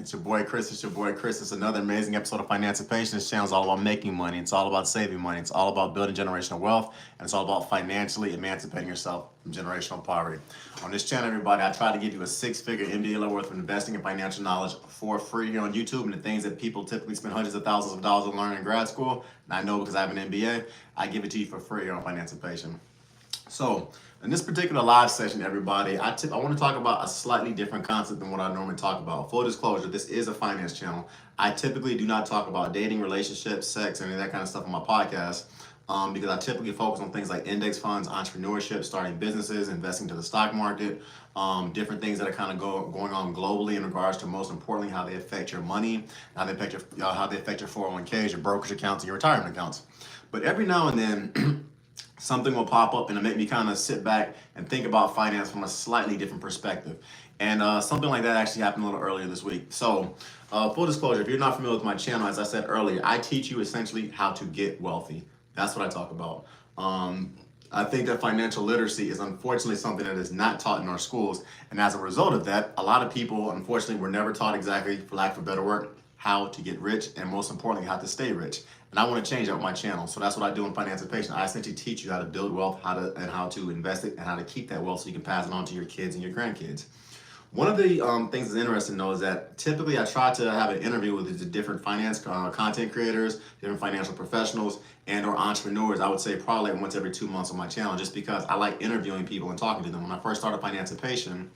It's your boy Chris. It's your boy Chris. It's another amazing episode of Financipation. This channel is all about making money. It's all about saving money. It's all about building generational wealth. And it's all about financially emancipating yourself from generational poverty. On this channel, everybody, I try to give you a six-figure MBA level worth of investing and financial knowledge for free here on YouTube. And the things that people typically spend hundreds of thousands of dollars on learning in grad school, and I know because I have an MBA, I give it to you for free here on Financipation. So, in this particular live session, everybody, I want to talk about a slightly different concept than what I normally talk about. Full disclosure, this is a finance channel. I typically do not talk about dating, relationships, sex, any of that kind of stuff on my podcast because I typically focus on things like index funds, entrepreneurship, starting businesses, investing to the stock market, different things that are kind of going on globally in regards to, most importantly, how they affect your money, how they affect your 401ks, your brokerage accounts, and your retirement accounts. But every now and then, something will pop up and it'll make me kind of sit back and think about finance from a slightly different perspective. And something like that actually happened a little earlier this week. So, full disclosure, if you're not familiar with my channel, as I said earlier, I teach you essentially how to get wealthy. That's what I talk about. I think that financial literacy is unfortunately something that is not taught in our schools. And as a result of that, a lot of people, unfortunately, were never taught exactly, for lack of a better word, how to get rich, and most importantly, how to stay rich. And I want to change that with my channel. So that's what I do in Financipation. I essentially teach you how to build wealth, how to invest it, and how to keep that wealth so you can pass it on to your kids and your grandkids. One of the things that's interesting, though, is that typically I try to have an interview with the different finance content creators, different financial professionals, and or entrepreneurs. I would say probably like once every 2 months on my channel, just because I like interviewing people and talking to them. When I first started Financipation,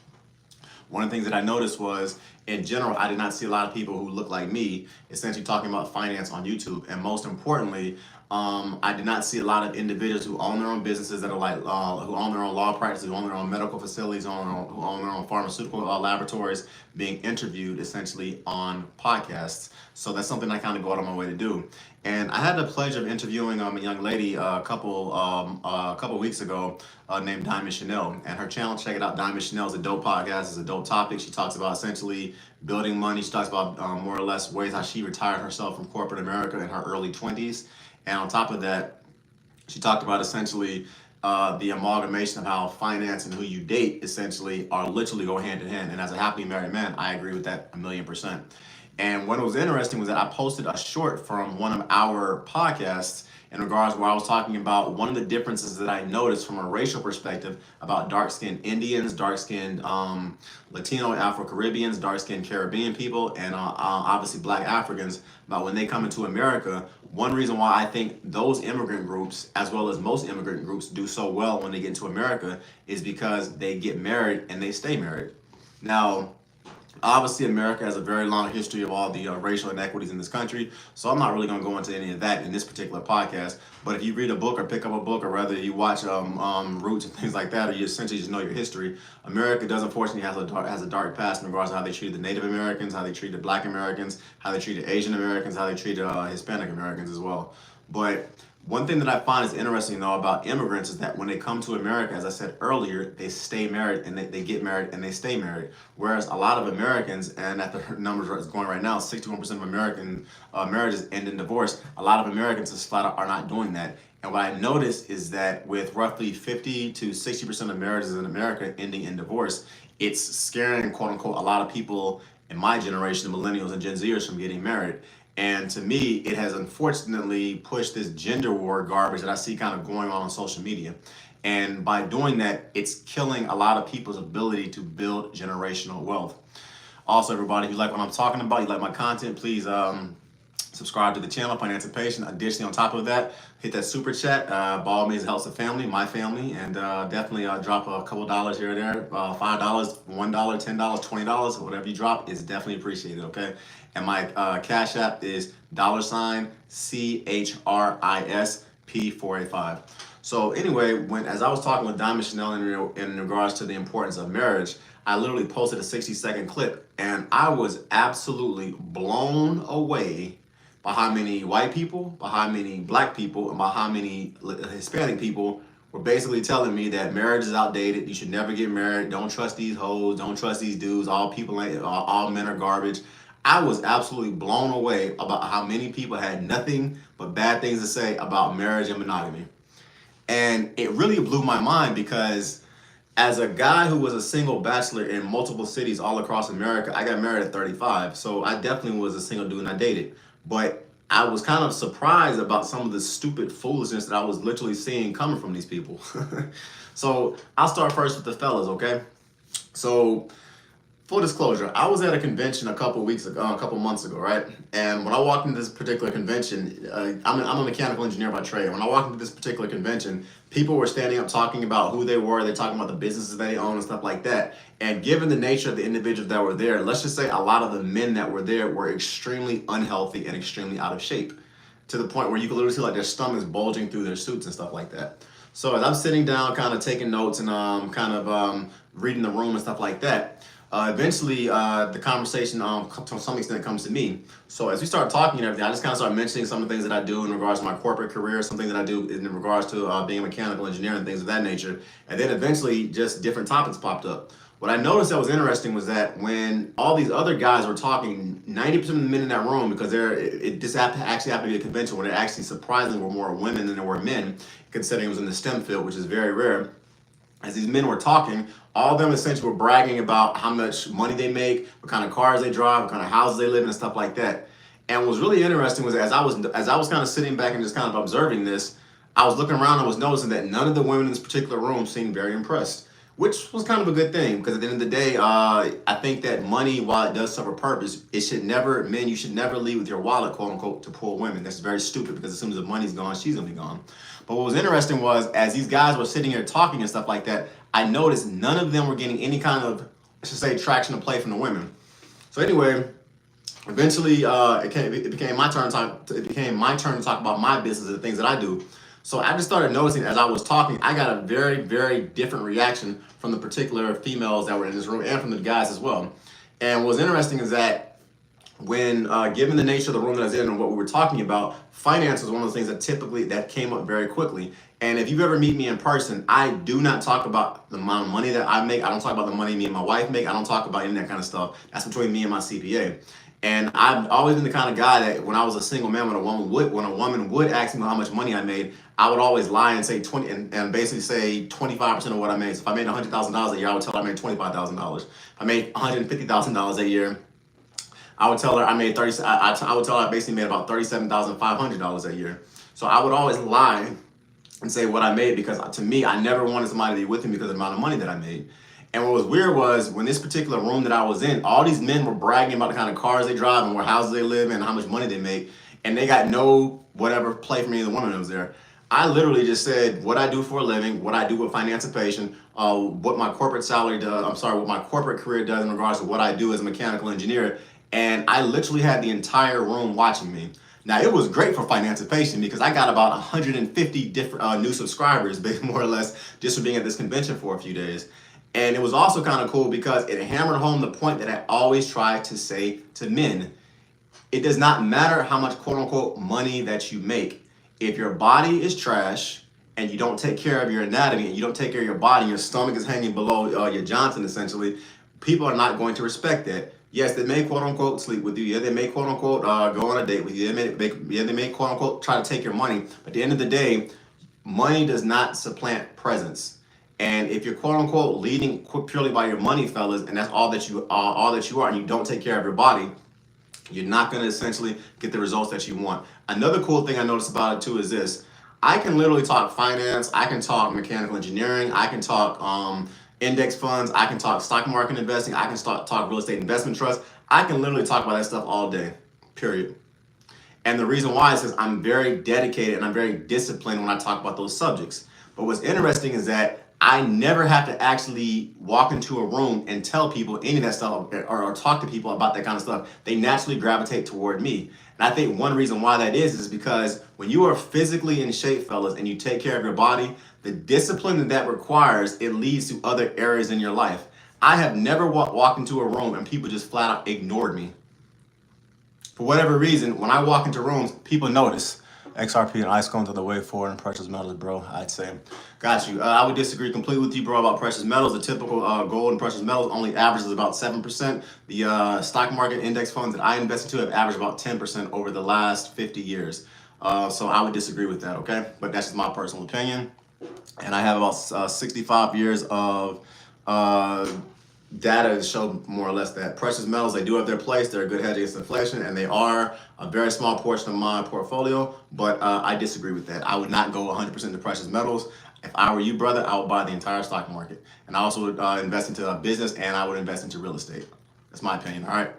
one of the things that I noticed was, in general, I did not see a lot of people who look like me essentially talking about finance on YouTube. And most importantly, I did not see a lot of individuals who own their own businesses that are like, who own their own law practices, who own their own medical facilities, who own their own pharmaceutical laboratories being interviewed essentially on podcasts. So that's something I kind of go out of my way to do. And I had the pleasure of interviewing a young lady a couple weeks ago named Diamond Chanel. And her channel, check it out, Diamond Chanel, is a dope podcast, it's a dope topic. She talks about essentially building money. She talks about more or less ways how she retired herself from corporate America in her early 20s. And on top of that, she talked about essentially the amalgamation of how finance and who you date essentially are literally go hand in hand. And as a happily married man, I agree with that 1,000,000%. And what was interesting was that I posted a short from one of our podcasts in regards where I was talking about one of the differences that I noticed from a racial perspective about dark-skinned Indians, dark-skinned Latino, Afro-Caribbeans, dark-skinned Caribbean people, and obviously Black Africans, about when they come into America. One reason why I think those immigrant groups, as well as most immigrant groups, do so well when they get into America is because they get married and they stay married. Now, obviously, America has a very long history of all the racial inequities in this country, so I'm not really going to go into any of that in this particular podcast. But if you read a book or pick up a book, or rather you watch Roots and things like that, or you essentially just know your history, America does unfortunately has a dark past in regards to how they treated the Native Americans, how they treated Black Americans, how they treated Asian Americans, how they treated Hispanic Americans as well. But one thing that I find is interesting, though, about immigrants is that when they come to America, as I said earlier, they stay married and they get married and they stay married. Whereas a lot of Americans, and at the numbers is going right now, 61% of American marriages end in divorce. A lot of Americans just flat out are not doing that. And what I noticed is that with roughly 50 to 60% of marriages in America ending in divorce, it's scaring, quote unquote, a lot of people in my generation, the millennials and Gen Zers, from getting married. And to me, it has unfortunately pushed this gender war garbage that I see kind of going on social media. And by doing that, it's killing a lot of people's ability to build generational wealth. Also, everybody, if you like what I'm talking about, you like my content, please subscribe to the channel, Financipation. Additionally, on top of that, hit that super chat. By all means, it helps the family, my family, and definitely drop a couple dollars here or there. $5, $1, $10, $20, whatever you drop is definitely appreciated, okay? And my Cash App is $CHRISP485. So anyway, as I was talking with Diamond Chanel in regards to the importance of marriage, I literally posted a 60-second clip, and I was absolutely blown away by how many white people, by how many Black people, and by how many Hispanic people were basically telling me that marriage is outdated. You should never get married. Don't trust these hoes. Don't trust these dudes. All men are garbage. I was absolutely blown away about how many people had nothing but bad things to say about marriage and monogamy. And it really blew my mind because As a guy who was a single bachelor in multiple cities all across America, I got married at 35. So I definitely was a single dude and I dated. But I was kind of surprised about some of the stupid foolishness that I was literally seeing coming from these people. So I'll start first with the fellas, okay? So full disclosure, I was at a convention a couple months ago, right? And when I walked into this particular convention, I'm a mechanical engineer by trade. When I walked into this particular convention, people were standing up talking about who they were. They're talking about the businesses they own and stuff like that. And given the nature of the individuals that were there, let's just say a lot of the men that were there were extremely unhealthy and extremely out of shape, to the point where you could literally see like their stomachs bulging through their suits and stuff like that. So as I'm sitting down, kind of taking notes and reading the room and stuff like that, eventually the conversation to some extent comes to me. So as we start talking and everything, I just kind of start mentioning some of the things that I do in regards to my corporate career, something that I do in regards to being a mechanical engineer and things of that nature. And then eventually just different topics popped up. What I noticed that was interesting was that when all these other guys were talking, 90% of the men in that room, because actually happened to be a convention where there actually surprisingly were more women than there were men, considering it was in the STEM field, which is very rare. As these men were talking, all of them essentially were bragging about how much money they make, what kind of cars they drive, what kind of houses they live in, and stuff like that. And what was really interesting was as I was kind of sitting back and just kind of observing this, I was looking around and was noticing that none of the women in this particular room seemed very impressed, which was kind of a good thing because at the end of the day, I think that money, while it does serve a purpose, you should never leave with your wallet, quote unquote, to pull women. That's very stupid because as soon as the money's gone, she's gonna be gone. But what was interesting was as these guys were sitting here talking and stuff like that, I noticed none of them were getting any kind of, let's just say, traction to play from the women. So anyway, eventually it became my turn to talk about my business and the things that I do. So I just started noticing as I was talking, I got a very, very different reaction from the particular females that were in this room and from the guys as well. And what's interesting is that when given the nature of the room that I was in and what we were talking about, finance was one of those things that came up very quickly. And if you ever meet me in person, I do not talk about the amount of money that I make. I don't talk about the money me and my wife make. I don't talk about any of that kind of stuff. That's between me and my CPA. And I've always been the kind of guy that when I was a single man, when a woman would ask me how much money I made, I would always lie and say 20 and basically say 25% of what I made. So if I made $100,000 a year, I would tell her I made $25,000. If I made $150,000 a year, I would tell her I made 30. I would tell her I basically made about $37,500 a year. So I would always lie and say what I made because to me, I never wanted somebody to be with me because of the amount of money that I made. And what was weird was when this particular room that I was in, all these men were bragging about the kind of cars they drive and what houses they live in and how much money they make. And they got no whatever play from any of the women that was there. I literally just said what I do for a living, what I do with Financipation, what my corporate salary does, what my corporate career does in regards to what I do as a mechanical engineer. And I literally had the entire room watching me. Now, it was great for Financipation because I got about 150 different new subscribers, more or less, just from being at this convention for a few days. And it was also kind of cool because it hammered home the point that I always try to say to men. It does not matter how much quote unquote money that you make. If your body is trash and you don't take care of your anatomy and you don't take care of your body, your stomach is hanging below your Johnson essentially, people are not going to respect that. Yes, they may quote unquote sleep with you. Yeah, they may quote unquote go on a date with you. They may quote unquote try to take your money. But at the end of the day, money does not supplant presence. And if you're quote unquote leading purely by your money, fellas, and that's all that you are, and you don't take care of your body, you're not going to essentially get the results that you want. Another cool thing I noticed about it too is this: I can literally talk finance, I can talk mechanical engineering, I can talk index funds, I can talk stock market investing, I can talk real estate investment trust. I can literally talk about that stuff all day, period. And the reason why is because I'm very dedicated and I'm very disciplined when I talk about those subjects. But what's interesting is that I never have to actually walk into a room and tell people any of that stuff or talk to people about that kind of stuff. They naturally gravitate toward me. And I think one reason why that is because when you are physically in shape, fellas, and you take care of your body, the discipline that requires, it leads to other areas in your life. I have never walked into a room and people just flat out ignored me. For whatever reason, when I walk into rooms, people notice. XRP and ice cones are the way forward in precious metals, bro, I'd say. Got you. I would disagree completely with you, bro, about precious metals. The typical gold and precious metals only averages about 7%. The stock market index funds that I invest into have averaged about 10% over the last 50 years. So I would disagree with that, okay? But that's just my personal opinion. And I have about 65 years of data to show more or less that precious metals, they do have their place. They're a good hedge against inflation, and they are a very small portion of my portfolio. But I disagree with that. I would not go 100% into precious metals. If I were you, brother, I would buy the entire stock market. And I also would invest into a business, and I would invest into real estate. That's my opinion, all right?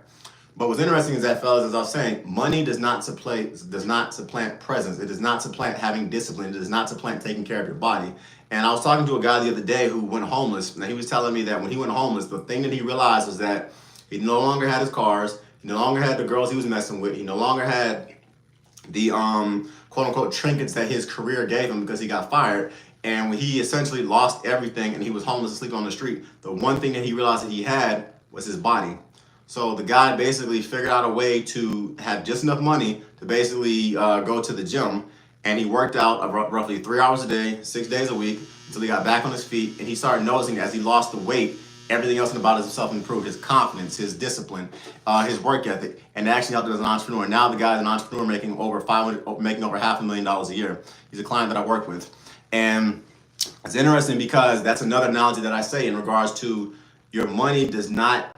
But what's interesting is that, fellas, as I was saying, money does not supplant presence. It does not supplant having discipline. It does not supplant taking care of your body. And I was talking to a guy the other day who went homeless, and he was telling me that when he went homeless, the thing that he realized was that he no longer had his cars, he no longer had the girls he was messing with, he no longer had the quote unquote trinkets that his career gave him because he got fired. And when he essentially lost everything and he was homeless and sleeping on the street, the one thing that he realized that he had was his body. So the guy basically figured out a way to have just enough money to basically go to the gym, and he worked out roughly 3 hours a day, 6 days a week, until he got back on his feet. And he started noticing as he lost the weight, everything else about himself improved: his confidence, his discipline, his work ethic, and it actually helped him as an entrepreneur. Now the guy's an entrepreneur making over $500,000 a year. He's a client that I work with, and it's interesting because that's another analogy that I say in regards to your money does not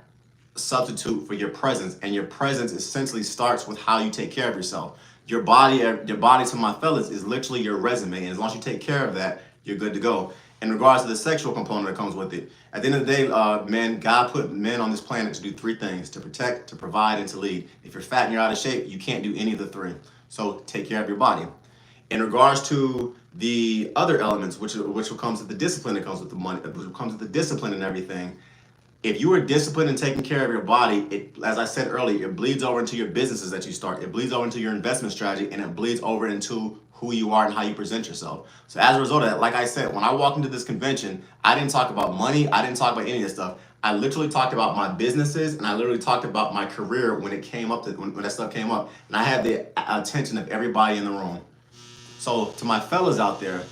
substitute for your presence, and your presence essentially starts with how you take care of yourself. Your body to my fellas is literally your resume, and as long as you take care of that, you're good to go. In regards to the sexual component that comes with it, at the end of the day, God put men on this planet to do three things: to protect, to provide, and to lead. If you're fat and you're out of shape, you can't do any of the three. So take care of your body. In regards to the other elements, which comes with the discipline that comes with the money, which comes with the discipline and everything, if you are disciplined and taking care of your body, it, as I said earlier, it bleeds over into your businesses that you start. It bleeds over into your investment strategy, and it bleeds over into who you are and how you present yourself. So as a result of that, like I said, when I walked into this convention, I didn't talk about money. I didn't talk about any of this stuff. I literally talked about my businesses, and I literally talked about my career when it came up, when that stuff came up. And I had the attention of everybody in the room. So to my fellas out there,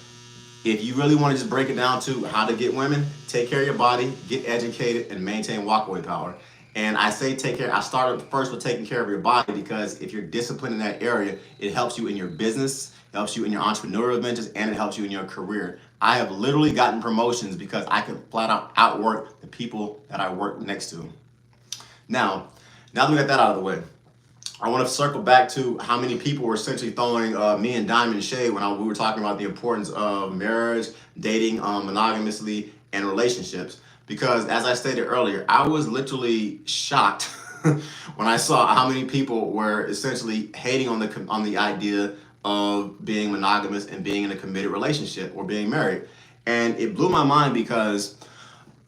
if you really want to just break it down to how to get women, take care of your body, get educated, and maintain walkaway power. And I say take care. I started first with taking care of your body because if you're disciplined in that area, it helps you in your business, it helps you in your entrepreneurial ventures, and it helps you in your career. I have literally gotten promotions because I could flat out outwork the people that I work next to. Now that we got that out of the way, I want to circle back to how many people were essentially throwing me and Diamond shade when we were talking about the importance of marriage, dating monogamously, and relationships. Because as I stated earlier, I was literally shocked when I saw how many people were essentially hating on the idea of being monogamous and being in a committed relationship or being married. And it blew my mind because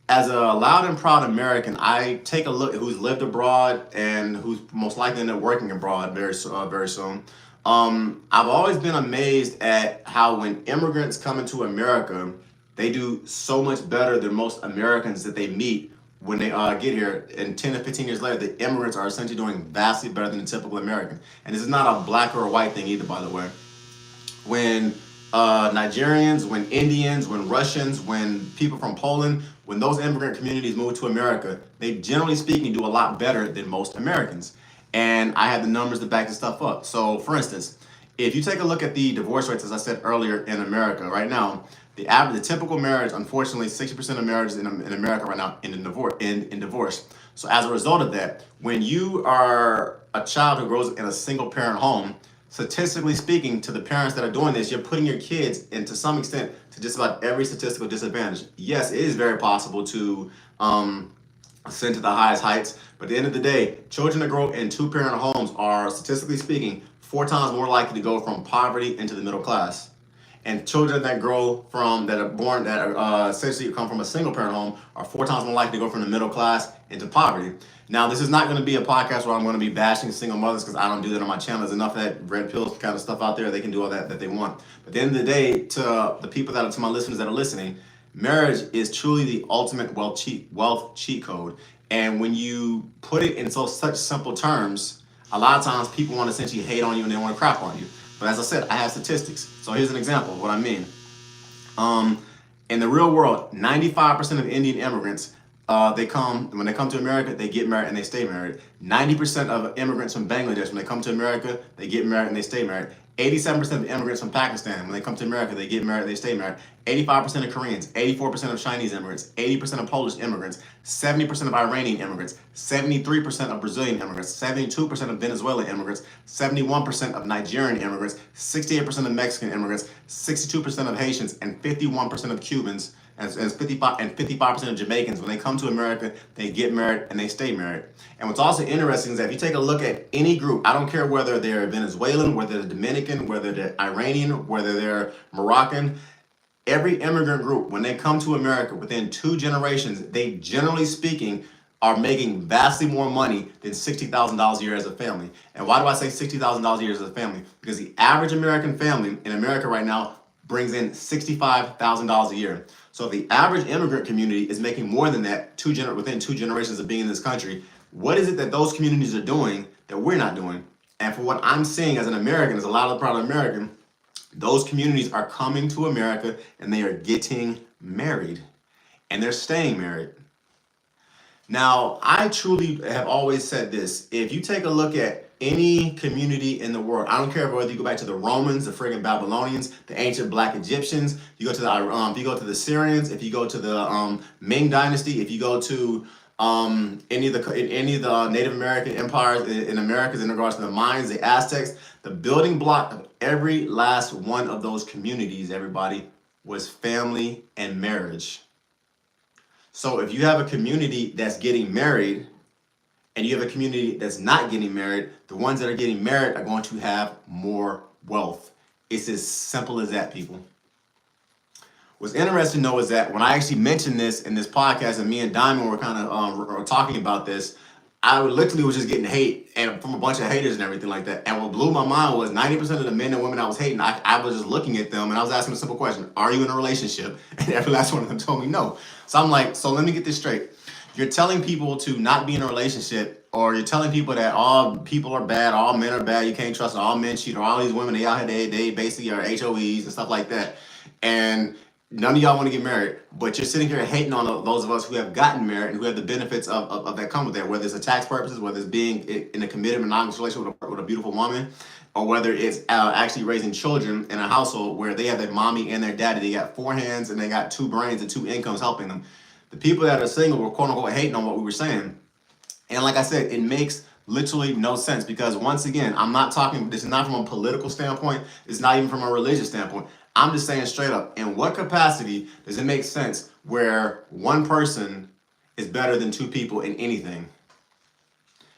as a loud and proud American, I take a look at who's lived abroad and who's most likely end up working abroad very soon. I've always been amazed at how when immigrants come into America, they do so much better than most Americans that they meet when they get here. And 10 to 15 years later, the immigrants are essentially doing vastly better than the typical American. And this is not a black or a white thing either, by the way. When Nigerians, when Indians, when Russians, when people from Poland, when those immigrant communities move to America, they generally speaking do a lot better than most Americans. And I have the numbers to back this stuff up. So for instance, if you take a look at the divorce rates, as I said earlier, in America right now, the typical marriage, unfortunately, 60% of marriages in America right now end in divorce. So as a result of that, when you are a child who grows in a single parent home, statistically speaking, to the parents that are doing this, you're putting your kids into some extent to just about every statistical disadvantage. Yes, it is very possible to ascend to the highest heights, but at the end of the day, children that grow in two-parent homes are, statistically speaking, 4 times more likely to go from poverty into the middle class. And children that essentially come from a single parent home are 4 times more likely to go from the middle class into poverty. Now, this is not going to be a podcast where I'm going to be bashing single mothers because I don't do that on my channel. There's enough of that red pill kind of stuff out there. They can do all that they want. But at the end of the day, to the people to my listeners that are listening, marriage is truly the ultimate wealth cheat code. And when you put it in such simple terms, a lot of times people want to essentially hate on you and they want to crap on you. But as I said, I have statistics. So here's an example of what I mean. In the real world, 95% of Indian immigrants, when they come to America, they get married and they stay married. 90% of immigrants from Bangladesh, when they come to America, they get married and they stay married. 87% of immigrants from Pakistan, when they come to America, they get married, they stay married. 85% of Koreans, 84% of Chinese immigrants, 80% of Polish immigrants, 70% of Iranian immigrants, 73% of Brazilian immigrants, 72% of Venezuelan immigrants, 71% of Nigerian immigrants, 68% of Mexican immigrants, 62% of Haitians, and 51% of Cubans, and 55% of Jamaicans. When they come to America, they get married and they stay married. And what's also interesting is that if you take a look at any group, I don't care whether they're Venezuelan, whether they're Dominican, whether they're Iranian, whether they're Moroccan, every immigrant group, when they come to America within 2 generations, they generally speaking are making vastly more money than $60,000 a year as a family. And why do I say $60,000 a year as a family? Because the average American family in America right now brings in $65,000 a year. So if the average immigrant community is making more than that within 2 generations of being in this country, what is it that those communities are doing that we're not doing? And for what I'm seeing as an American, as a lot of proud American, those communities are coming to America and they are getting married and they're staying married. Now, I truly have always said this. If you take a look at any community in the world, I don't care whether you go back to the Romans, the friggin' Babylonians, the ancient Black Egyptians, you go to if you go to the Syrians, if you go to the Ming Dynasty, if you go to any of the Native American empires in Americas in regards to the Mayans, the Aztecs, the building block of every last one of those communities, everybody, was family and marriage. So if you have a community that's getting married and you have a community that's not getting married, the ones that are getting married are going to have more wealth. It's as simple as that, people. What's interesting though is that when I actually mentioned this in this podcast and me and Diamond were kind of talking about this, I literally was just getting hate and from a bunch of haters and everything like that. And what blew my mind was 90% of the men and women I was hating, I was just looking at them and I was asking a simple question: are you in a relationship? And every last one of them told me no. So I'm like, so let me get this straight. You're telling people to not be in a relationship, or you're telling people that all people are bad, all men are bad, you can't trust them, all men cheat, or all these women, they out here, they basically are HOEs and stuff like that. And none of y'all want to get married, but you're sitting here hating on those of us who have gotten married and who have the benefits of that come with that, whether it's a tax purposes, whether it's being in a committed monogamous relationship with a beautiful woman, or whether it's actually raising children in a household where they have their mommy and their daddy. They got 4 hands and they got 2 brains and 2 incomes helping them. The people that are single were quote unquote hating on what we were saying. And like I said, it makes literally no sense, because once again, I'm not talking, this is not from a political standpoint, it's not even from a religious standpoint. I'm just saying straight up, in what capacity does it make sense where one person is better than 2 people in anything?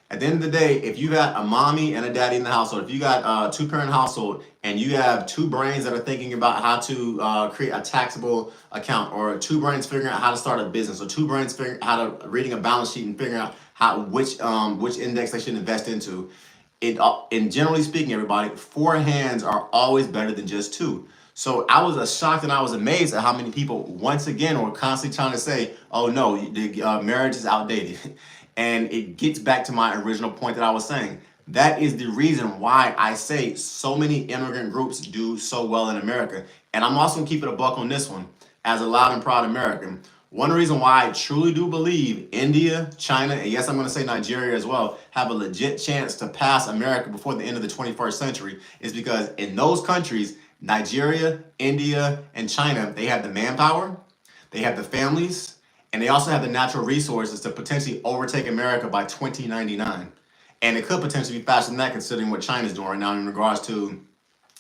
At the end of the day, if you got a mommy and a daddy in the household, if you got a 2-parent household and you have 2 brains that are thinking about how to create a taxable account, or 2 brains figuring out how to start a business, or 2 brains figuring out how to reading a balance sheet and figuring out which index they should invest into, and generally speaking, everybody, 4 hands are always better than just 2. So I was shocked and I was amazed at how many people, once again, were constantly trying to say, oh no, the marriage is outdated. And it gets back to my original point that I was saying. That is the reason why I say so many immigrant groups do so well in America. And I'm also going to keep it a buck on this one. As a loud and proud American, one reason why I truly do believe India, China, and yes, I'm going to say Nigeria as well, have a legit chance to pass America before the end of the 21st century is because in those countries, Nigeria, India, and China, they have the manpower, they have the families, and they also have the natural resources to potentially overtake America by 2099. And it could potentially be faster than that, considering what China's doing right now in regards to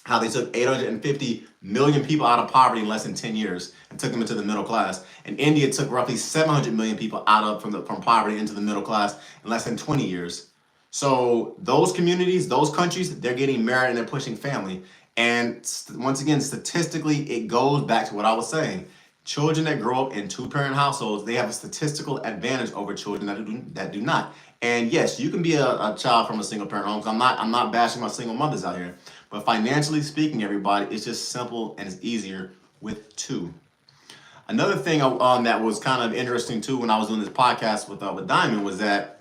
how they took 850 million people out of poverty in less than 10 years and took them into the middle class. And India took roughly 700 million people out from poverty into the middle class in less than 20 years. So those communities, those countries, they're getting married and they're pushing family. And once again, statistically, it goes back to what I was saying. Children that grow up in 2-parent households, they have a statistical advantage over children that do not. And yes, you can be a child from a single parent home. I'm not bashing my single mothers out here. But financially speaking, everybody, it's just simple and it's easier with 2. Another thing that was kind of interesting too when I was doing this podcast with Diamond was that,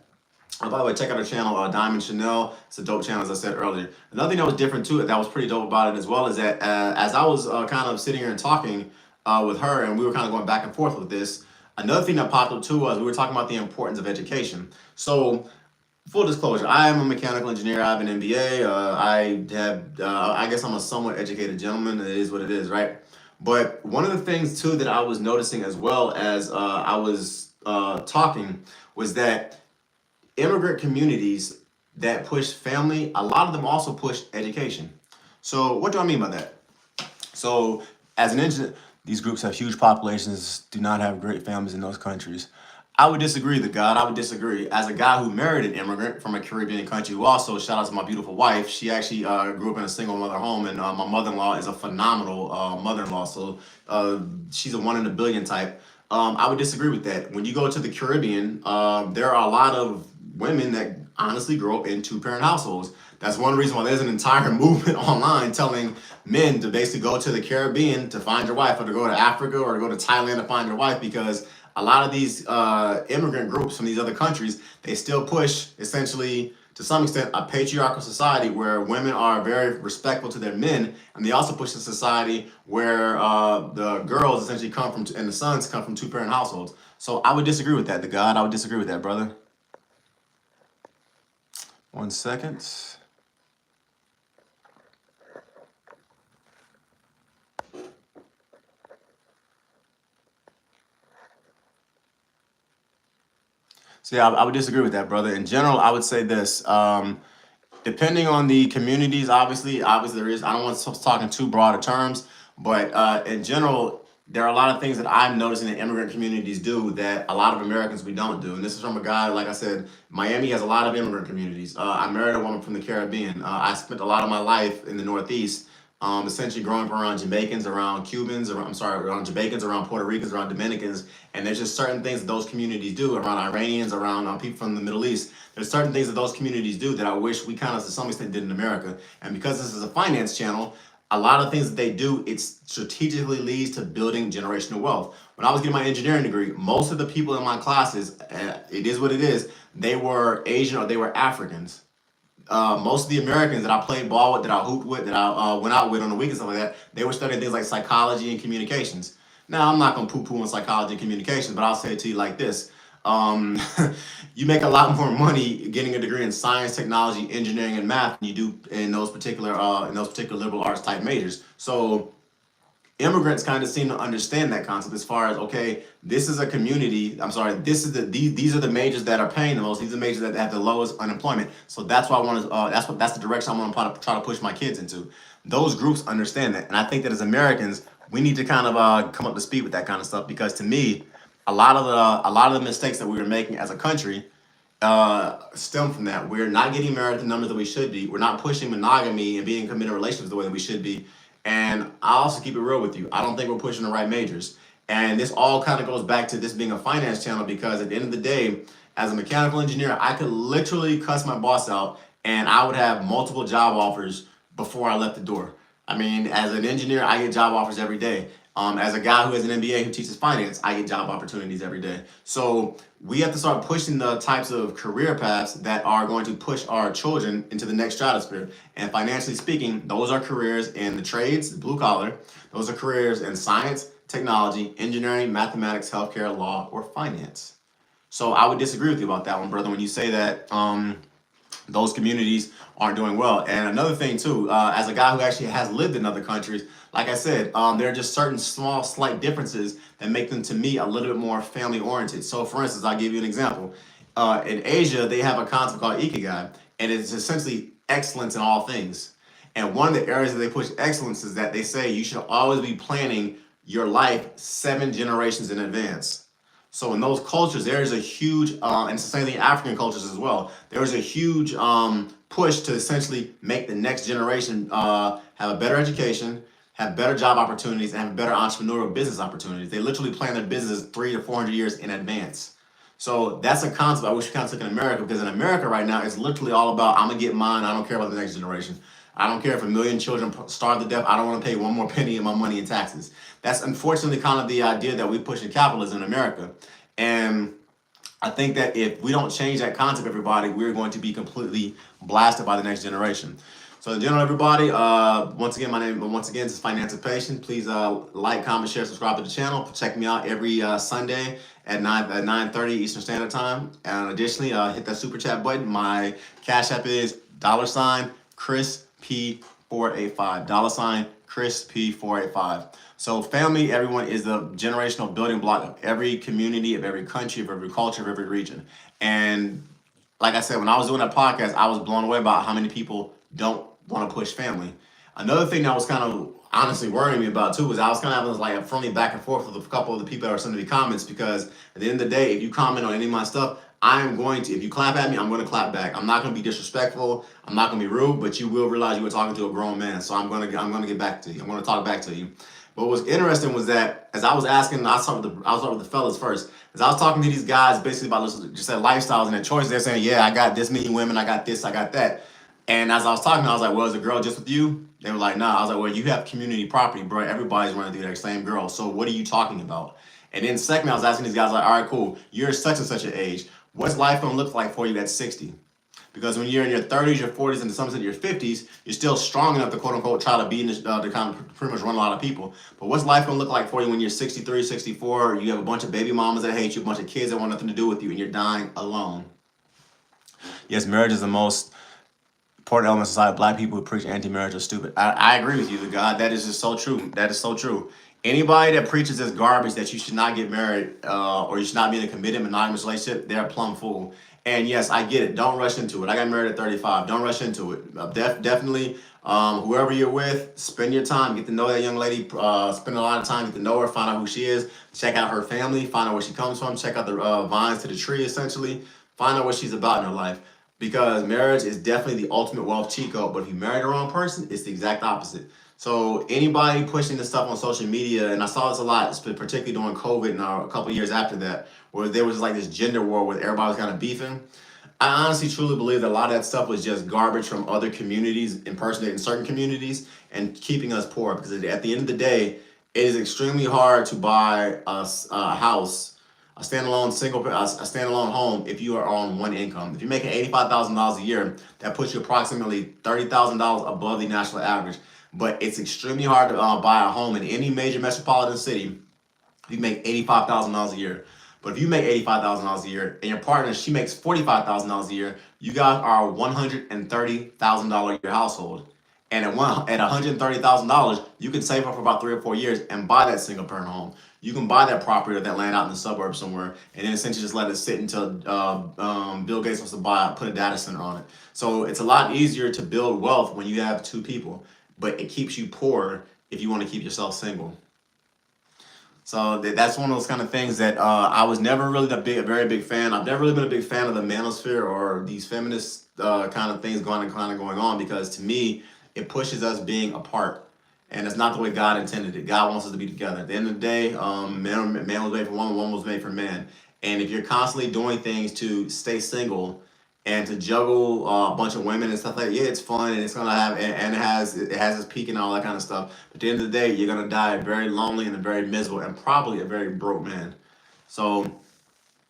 by the way, check out our channel, Diamond Chanel. It's a dope channel, as I said earlier. Another thing that was different too, that was pretty dope about it as well, is that as I was kind of sitting here and talking with her, and we were kind of going back and forth with this, another thing that popped up too was we were talking about the importance of education. So full disclosure, I am a mechanical engineer. I have an MBA. I guess I'm a somewhat educated gentleman. It is what it is, right? But one of the things too that I was noticing as well as I was talking was that immigrant communities that push family, a lot of them also push education. So what do I mean by that? So, as an engineer, these groups have huge populations, do not have great families in those countries. I would disagree, the God. I would disagree. As a guy who married an immigrant from a Caribbean country, who also, shout out to my beautiful wife, she actually grew up in a single mother home, and my mother in law is a phenomenal mother in law. So, she's a one in a billion type. I would disagree with that. When you go to the Caribbean, there are a lot of women that honestly grow up in two-parent households. That's one reason why there's an entire movement online telling men to basically go to the Caribbean to find your wife, or to go to Africa, or to go to Thailand to find your wife, because a lot of these immigrant groups from these other countries, they still push, essentially, to some extent, a patriarchal society where women are very respectful to their men, and they also push a society where the girls essentially come from, and the sons come from two-parent households. So I would disagree with that, the God. I would disagree with that, brother. 1 second. So yeah, I would disagree with that, brother. In general, I would say this. Depending on the communities, obviously there is. I don't want to talk in too broad of terms, but in general, there are a lot of things that I'm noticing that immigrant communities do that a lot of Americans we don't do. And this is from a guy, like I said, Miami has a lot of immigrant communities. I married a woman from the Caribbean. I spent a lot of my life in the Northeast, essentially growing up around Jamaicans, around Cubans, around Jamaicans, around Puerto Ricans, around Dominicans. And there's just certain things that those communities do, around Iranians, around people from the Middle East. There's certain things that those communities do that I wish we kind of, to some extent, did in America. And because this is a finance channel, a lot of things that they do, it strategically leads to building generational wealth. When I was getting my engineering degree, most of the people in my classes, it is what it is, they were Asian or they were Africans. Most of the Americans that I played ball with, that I hooped with, that I went out with on the weekends, stuff like that, they were studying things like psychology and communications. Now, I'm not going to poo-poo on psychology and communications, but I'll say it to you like this. Um, you make a lot more money getting a degree in science, technology, engineering, and math than you do in those particular liberal arts type majors. So immigrants kind of seem to understand that concept, as far as, okay, this is a community, I'm sorry, these are the majors that are paying the most, these are the majors that have the lowest unemployment. So that's why I want to that's the direction I want to try to push my kids into. Those groups understand that, and I think that as Americans we need to kind of come up to speed with that kind of stuff, because to me, a lot of the mistakes that we were making as a country stem from that. We're not getting married at the numbers that we should be. We're not pushing monogamy and being in committed relationships the way that we should be. And I also keep it real with you. I don't think we're pushing the right majors. And this all kind of goes back to this being a finance channel, because at the end of the day, as a mechanical engineer, I could literally cuss my boss out and I would have multiple job offers before I left the door. I mean, as an engineer, I get job offers every day. As a guy who has an MBA who teaches finance, I get job opportunities every day. So we have to start pushing the types of career paths that are going to push our children into the next stratosphere. And financially speaking, those are careers in the trades, blue collar. Those are careers in science, technology, engineering, mathematics, healthcare, law, or finance. So I would disagree with you about that one, brother, when you say that those communities aren't doing well. And another thing too, as a guy who actually has lived in other countries, like I said, there are just certain small, slight differences that make them, to me, a little bit more family oriented. So, for instance, I'll give you an example. In Asia, they have a concept called ikigai, and it's essentially excellence in all things. And one of the areas that they push excellence is that they say you should always be planning your life 7 generations in advance. So in those cultures, there is a huge, and it's the same thing in African cultures as well. There is a huge push to essentially make the next generation have a better education, have better job opportunities, and have better entrepreneurial business opportunities. They literally plan their business 300 to 400 years in advance. So that's a concept I wish we kind of took in America, because in America right now, it's literally all about, I'm gonna get mine. I don't care about the next generation. I don't care if a million children starve to death. I don't want to pay one more penny of my money in taxes. That's unfortunately kind of the idea that we push in capitalism in America. And I think that if we don't change that concept, everybody, we're going to be completely blasted by the next generation. So in general, everybody, once again, this is Financipation. Please like, comment, share, subscribe to the channel. Check me out every Sunday at 9:30 Eastern Standard Time. And additionally, hit that super chat button. My cash app is $Chris P485. Chris P485. So family, everyone, is the generational building block of every community, of every country, of every culture, of every region. And like I said, when I was doing that podcast, I was blown away about how many people don't want to push family. Another thing that was kind of honestly worrying me about too was I was kind of having like a friendly back and forth with a couple of the people that were sending me comments, because at the end of the day, if you comment on any of my stuff, I am going to, if you clap at me, I'm going to clap back. I'm not going to be disrespectful. I'm not going to be rude, but you will realize you were talking to a grown man. So I'm going to get back to you. I'm going to talk back to you. But what was interesting was that as I was asking, I was talking with the fellas first. As I was talking to these guys basically about just their lifestyles and their choices, they're saying, yeah, I got this many women, I got this, I got that. And as I was talking, I was like, well, is the girl just with you? They were like, nah. I was like, well, you have community property, bro. Everybody's running through that same girl. So what are you talking about? And then secondly, I was asking these guys, like, all right, cool. You're such and such an age. What's life gonna look like for you at 60? Because when you're in your 30s, your 40s, and to some extent your 50s, you're still strong enough to quote unquote try to be in this, to kind of pretty much run a lot of people. But what's life gonna look like for you when you're 63, 64? You have a bunch of baby mamas that hate you, a bunch of kids that want nothing to do with you, and you're dying alone. Yes, marriage is the most important element of society. Black people who preach anti-marriage are stupid. I agree with you, the God. That is just so true. That is so true. Anybody that preaches this garbage that you should not get married or you should not be in a committed monogamous relationship, they're plumb fool. And yes, I get it. Don't rush into it. I got married at 35. Don't rush into it. Definitely, whoever you're with, spend your time. Get to know that young lady. Spend a lot of time. Get to know her. Find out who she is. Check out her family. Find out where she comes from. Check out the vines to the tree, essentially. Find out what she's about in her life. Because marriage is definitely the ultimate wealth cheat code. But if you marry the wrong person, it's the exact opposite. So anybody pushing this stuff on social media, and I saw this a lot, particularly during COVID and a couple of years after that, where there was like this gender war where everybody was kind of beefing. I honestly truly believe that a lot of that stuff was just garbage from other communities impersonating certain communities and keeping us poor. Because at the end of the day, it is extremely hard to buy a house, a standalone home if you are on one income. If you're making $85,000 a year, that puts you approximately $30,000 above the national average. But it's extremely hard to buy a home in any major metropolitan city if you make $85,000 a year. But if you make $85,000 a year and your partner, she makes $45,000 a year, you guys are a $130,000 a year household. And at $130,000, you can save up for about 3 or 4 years and buy that single parent home. You can buy that property or that land out in the suburbs somewhere, and then essentially just let it sit until Bill Gates wants to buy it, put a data center on it. So it's a lot easier to build wealth when you have two people, but it keeps you poor if you want to keep yourself single. So that's one of those kind of things that I was never really a very big fan. I've never really been a big fan of the manosphere or these feminist kind of things going on, because to me it pushes us being apart, and it's not the way God intended it. God wants us to be together. At the end of the day, man was made for woman was made for man. And if you're constantly doing things to stay single and to juggle a bunch of women and stuff like that, yeah, it's fun and it's gonna have and it has its peak and all that kind of stuff. But at the end of the day, you're gonna die very lonely and a very miserable and probably a very broke man. So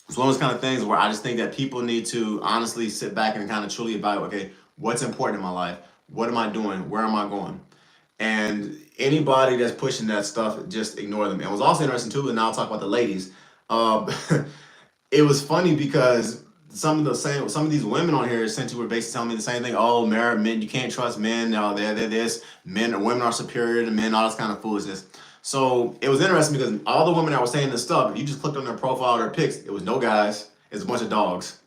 it's one of those kind of things where I just think that people need to honestly sit back and kind of truly evaluate, okay, what's important in my life? What am I doing? Where am I going? And anybody that's pushing that stuff, just ignore them. And it was also interesting too, and now I'll talk about the ladies. Um, it was funny because some of these women on here essentially were basically telling me the same thing. Oh, men, you can't trust men. No, they're this. Men or women are superior to men. All this kind of foolishness. So it was interesting because all the women that were saying this stuff, if you just clicked on their profile or their pics, it was no guys. It's a bunch of dogs.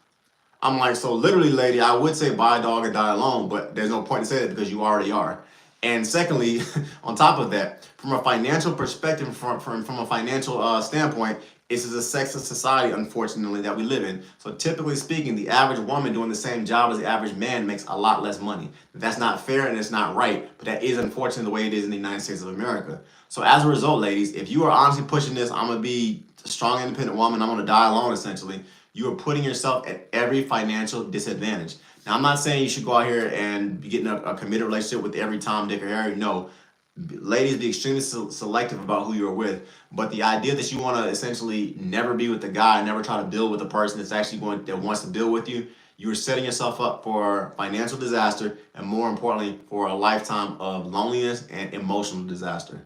I'm like, so literally, lady, I would say buy a dog and die alone, but there's no point to say that because you already are. And secondly, on top of that, from a financial perspective, from a financial standpoint, this is a sexist society, unfortunately, that we live in. So typically speaking, the average woman doing the same job as the average man makes a lot less money. That's not fair and it's not right, but that is unfortunately the way it is in the United States of America. So as a result, ladies, if you are honestly pushing this, I'm going to be a strong, independent woman, I'm going to die alone, essentially, you are putting yourself at every financial disadvantage. Now, I'm not saying you should go out here and be getting a committed relationship with every Tom, Dick, or Harry. No. Ladies, be extremely selective about who you're with. But the idea that you want to essentially never be with the guy, never try to build with a person that wants to build with you, you are setting yourself up for financial disaster and, more importantly, for a lifetime of loneliness and emotional disaster.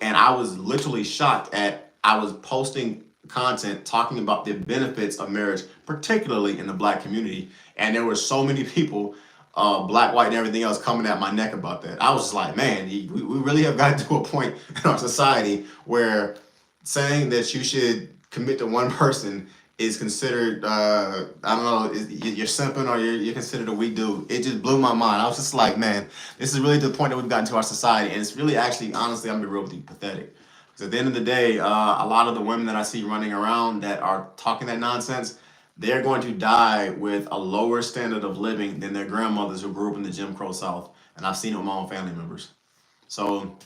And I was literally shocked at I was posting content talking about the benefits of marriage, particularly in the black community, and there were so many people, black, white, and everything else, coming at my neck about that. I was just like, man, we really have gotten to a point in our society where saying that you should commit to one person is considered, I don't know, you're simping or you're considered a weak dude. It just blew my mind. I was just like, man, this is really to the point that we've gotten to our society, and it's really actually, honestly, I'm gonna be real with you, pathetic. Because at the end of the day, a lot of the women that I see running around that are talking that nonsense, they're going to die with a lower standard of living than their grandmothers who grew up in the Jim Crow South. And I've seen it with my own family members. So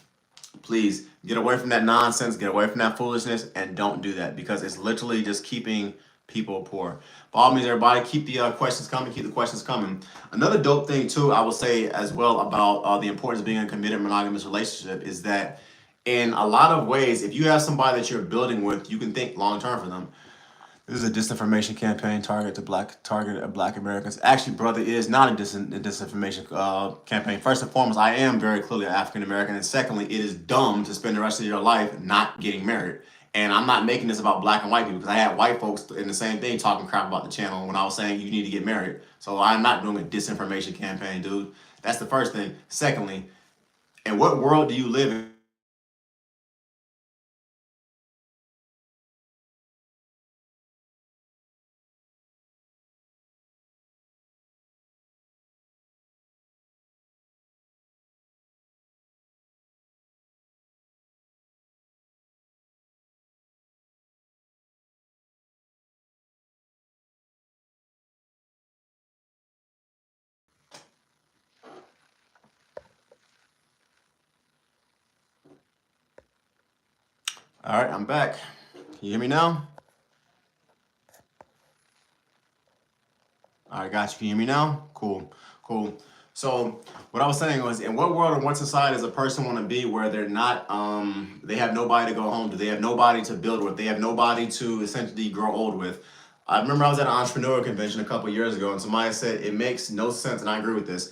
please get away from that nonsense, get away from that foolishness, and don't do that because it's literally just keeping people poor. By all means, everybody, keep the questions coming, keep the questions coming. Another dope thing, too, I will say as well about the importance of being in a committed monogamous relationship is that in a lot of ways, if you have somebody that you're building with, you can think long term for them. This is a disinformation campaign targeted Black Americans. Actually, brother, it is not a disinformation campaign. First and foremost, I am very clearly African American, and secondly, it is dumb to spend the rest of your life not getting married. And I'm not making this about black and white people because I had white folks in the same thing talking crap about the channel when I was saying you need to get married. So I'm not doing a disinformation campaign, dude. That's the first thing. Secondly, in what world do you live in? All right, I'm back. Can you hear me now? All right, got you. Can you hear me now? Cool, cool. So what I was saying was, in what world or what society does a person want to be where they're not, they have nobody to go home to, they have nobody to build with, they have nobody to essentially grow old with. I remember I was at an entrepreneur convention a couple of years ago, and somebody said it makes no sense, and I agree with this.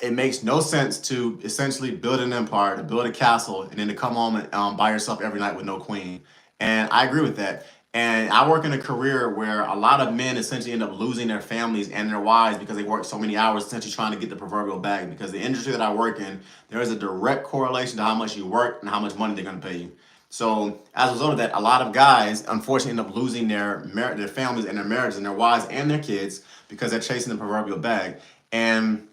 It makes no sense to essentially build an empire, to build a castle, and then to come home and by yourself every night with no queen. And I agree with that. And I work in a career where a lot of men essentially end up losing their families and their wives because they work so many hours essentially trying to get the proverbial bag. Because the industry that I work in, there is a direct correlation to how much you work and how much money they're going to pay you. So as a result of that, a lot of guys unfortunately end up losing their families and their marriages and their wives and their kids because they're chasing the proverbial bag. And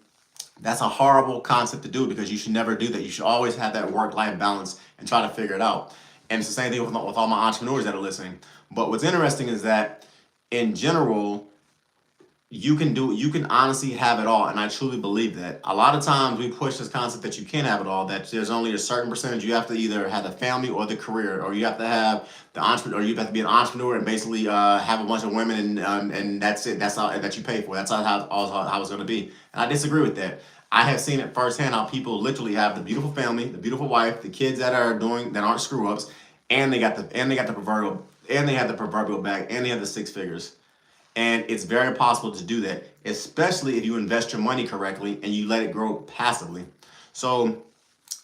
that's a horrible concept to do because you should never do that. You should always have that work-life balance and try to figure it out. And it's the same thing with all my entrepreneurs that are listening. But what's interesting is that in general, you can honestly have it all. And I truly believe that. A lot of times we push this concept that you can't have it all, that there's only a certain percentage you have to either have the family or the career, or you have to have the entrepreneur, or you have to be an entrepreneur and basically have a bunch of women and that's it. That's all that you pay for. That's how it's going to be. And I disagree with that. I have seen it firsthand how people literally have the beautiful family, the beautiful wife, the kids that aren't screw ups, and they got the proverbial and they have the proverbial bag and they have the six figures. And it's very possible to do that, especially if you invest your money correctly and you let it grow passively. So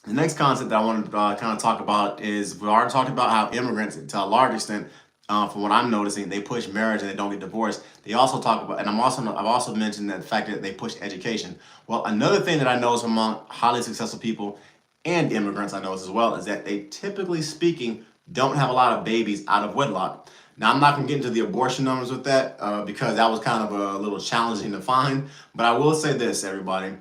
the next concept that I want to kind of talk about is we already talked about how immigrants, to a large extent, from what I'm noticing, they push marriage and they don't get divorced. They also talk about, and I've also mentioned that the fact that they push education. Well, another thing that I notice among highly successful people and immigrants I notice as well is that they, typically speaking, don't have a lot of babies out of wedlock. Now, I'm not going to get into the abortion numbers with that because that was kind of a little challenging to find. But I will say this, everybody.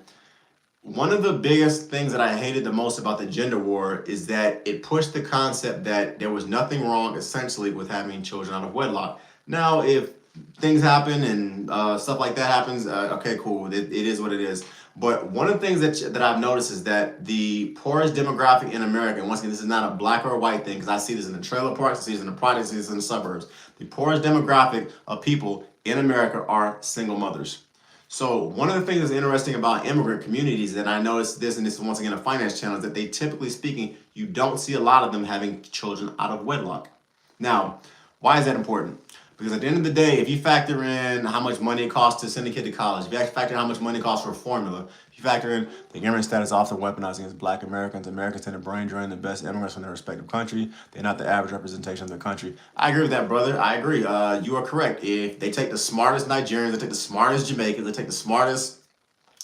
One of the biggest things that I hated the most about the gender war is that it pushed the concept that there was nothing wrong, essentially, with having children out of wedlock. Now, if things happen and stuff like that happens, okay, cool. It is what it is. But one of the things that I've noticed is that the poorest demographic in America, and once again, this is not a black or a white thing, because I see this in the trailer parks, I see this in the projects, I see this in the suburbs. The poorest demographic of people in America are single mothers. So one of the things that's interesting about immigrant communities that I noticed this, and this is once again a finance channel, is that they, typically speaking, you don't see a lot of them having children out of wedlock. Now, why is that important? Because at the end of the day, if you factor in how much money it costs to send a kid to college, if you factor in how much money it costs for a formula, if you factor in the immigrant status often weaponized against Black Americans, Americans tend to brain drain the best immigrants from their respective country. They're not the average representation of their country. I agree with that, brother. I agree. You are correct. If they take the smartest Nigerians, they take the smartest Jamaicans, they take the smartest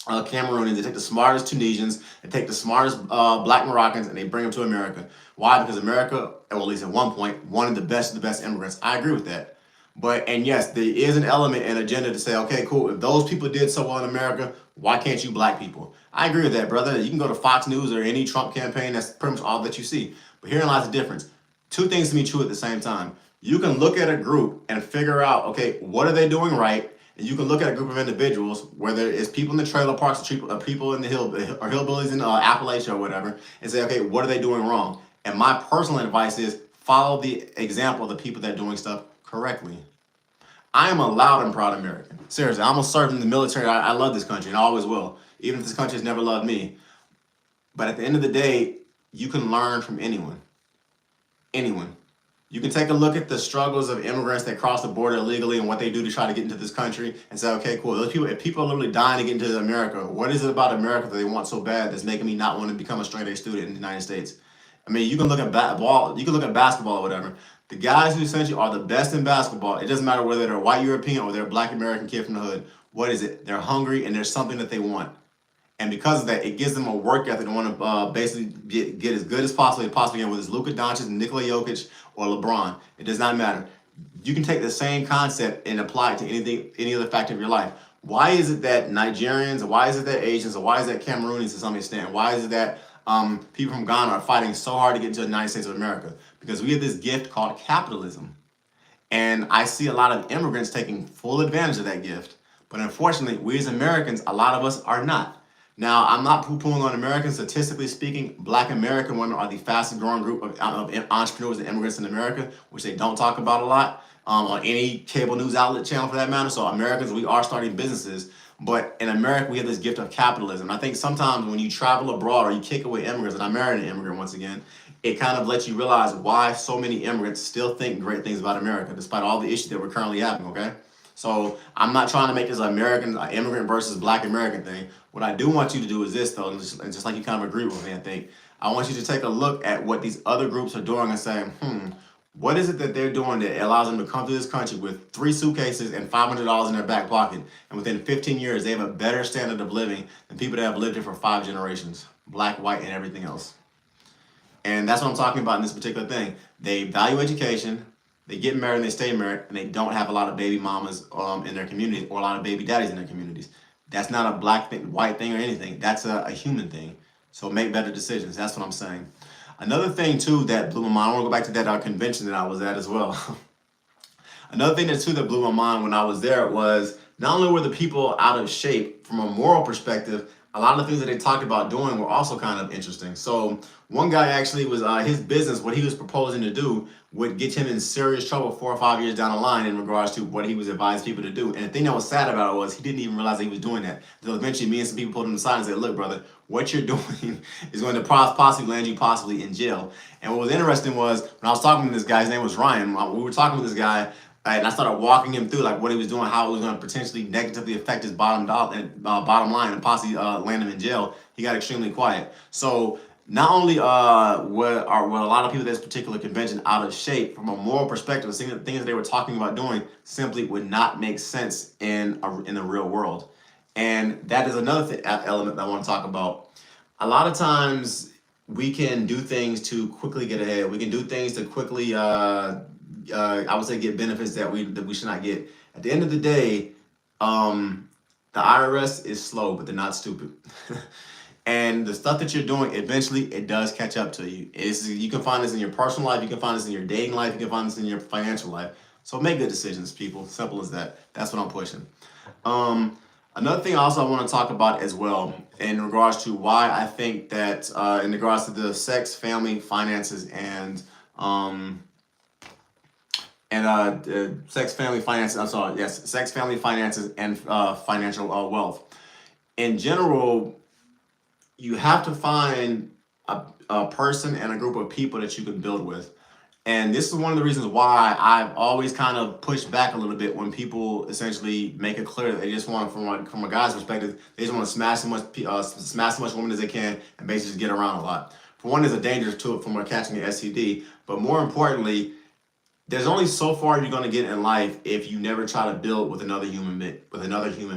Cameroonians, they take the smartest Tunisians, they take the smartest Black Moroccans, and they bring them to America. Why? Because America, or at least at one point, wanted the best of the best immigrants. I agree with that. And yes, there is an element and agenda to say, okay, cool. If those people did so well in America, why can't you Black people? I agree with that, brother. You can go to Fox News or any Trump campaign. That's pretty much all that you see. But herein lies the difference. Two things to be true at the same time. You can look at a group and figure out, okay, what are they doing right? And you can look at a group of individuals, whether it's people in the trailer parks, or people in the hillbillies in Appalachia or whatever, and say, okay, what are they doing wrong? And my personal advice is follow the example of the people that are doing stuff correctly. I am a loud and proud American. Seriously, I'm gonna serve in the military. I love this country and I always will, even if this country has never loved me. But at the end of the day, you can learn from anyone. Anyone. You can take a look at the struggles of immigrants that cross the border illegally and what they do to try to get into this country and say, okay, cool. Those people, if people are literally dying to get into America, what is it about America that they want so bad that's making me not want to become a straight A student in the United States? I mean, you can look at ball, you can look at basketball or whatever. The guys who essentially are the best in basketball, it doesn't matter whether they're a white European or they're a Black American kid from the hood. What is it? They're hungry and there's something that they want. And because of that, it gives them a work ethic to want to basically get as good as possible can, whether it's Luka Doncic, Nikola Jokic, or LeBron. It does not matter. You can take the same concept and apply it to any other factor of your life. Why is it that Nigerians, or why is it that Asians, or why is it that Cameroonians to some extent, why is it that people from Ghana are fighting so hard to get into the United States of America? Because we have this gift called capitalism. And I see a lot of immigrants taking full advantage of that gift. But unfortunately, we as Americans, a lot of us are not. Now, I'm not poo-pooing on Americans. Statistically speaking, Black American women are the fastest growing group of entrepreneurs and immigrants in America, which they don't talk about a lot on any cable news outlet channel for that matter. So Americans, we are starting businesses. But in America, we have this gift of capitalism. I think sometimes when you travel abroad or you kick away immigrants, and I married an immigrant once again, it kind of lets you realize why so many immigrants still think great things about America, despite all the issues that we're currently having, okay? So I'm not trying to make this immigrant versus Black American thing. What I do want you to do is this, though, and just like you kind of agree with me, I think, I want you to take a look at what these other groups are doing and say, what is it that they're doing that allows them to come to this country with 3 suitcases and $500 in their back pocket, and within 15 years, they have a better standard of living than people that have lived here for 5 generations, Black, white, and everything else. And that's what I'm talking about in this particular thing. They value education, they get married and they stay married, and they don't have a lot of baby mamas in their communities or a lot of baby daddies in their communities. That's not a Black thing, white thing or anything. That's a human thing. So make better decisions. That's what I'm saying. Another thing, too, that blew my mind, I want to go back to that convention that I was at as well. Another thing that blew my mind when I was there was not only were the people out of shape from a moral perspective, a lot of the things that they talked about doing were also kind of interesting. So one guy actually was his business, what he was proposing to do would get him in serious trouble 4 or 5 years down the line in regards to what he was advising people to do. And the thing that was sad about it was he didn't even realize that he was doing that. Until eventually me and some people pulled him aside and said, look, brother, what you're doing is going to possibly land you possibly in jail. And what was interesting was when I was talking to this guy, his name was Ryan, we were talking with this guy, and I started walking him through like what he was doing, how it was going to potentially negatively affect his bottom line and possibly land him in jail. He got extremely quiet. So not only were a lot of people at this particular convention out of shape from a moral perspective, the things that they were talking about doing simply would not make sense in the real world. And that is another element that I want to talk about. A lot of times we can do things to quickly get ahead. We can do things to quickly, I would say, get benefits that we should not get. At the end of the day, the IRS is slow, but they're not stupid. And the stuff that you're doing, eventually, it does catch up to you. You can find this in your personal life. You can find this in your dating life. You can find this in your financial life. So make good decisions, people. Simple as that. That's what I'm pushing. Another thing also I want to talk about as well in regards to why I think that in regards to the sex, family, finances, and sex, family, finances. Sex, family, finances, and financial wealth. In general, you have to find a person and a group of people that you can build with. And this is one of the reasons why I've always kind of pushed back a little bit when people essentially make it clear that they just want, from a guy's perspective, they just want to smash as much women as they can and basically just get around a lot. For one, there's a danger to it from catching an STD, but more importantly, there's only so far you're going to get in life if you never try to build with another human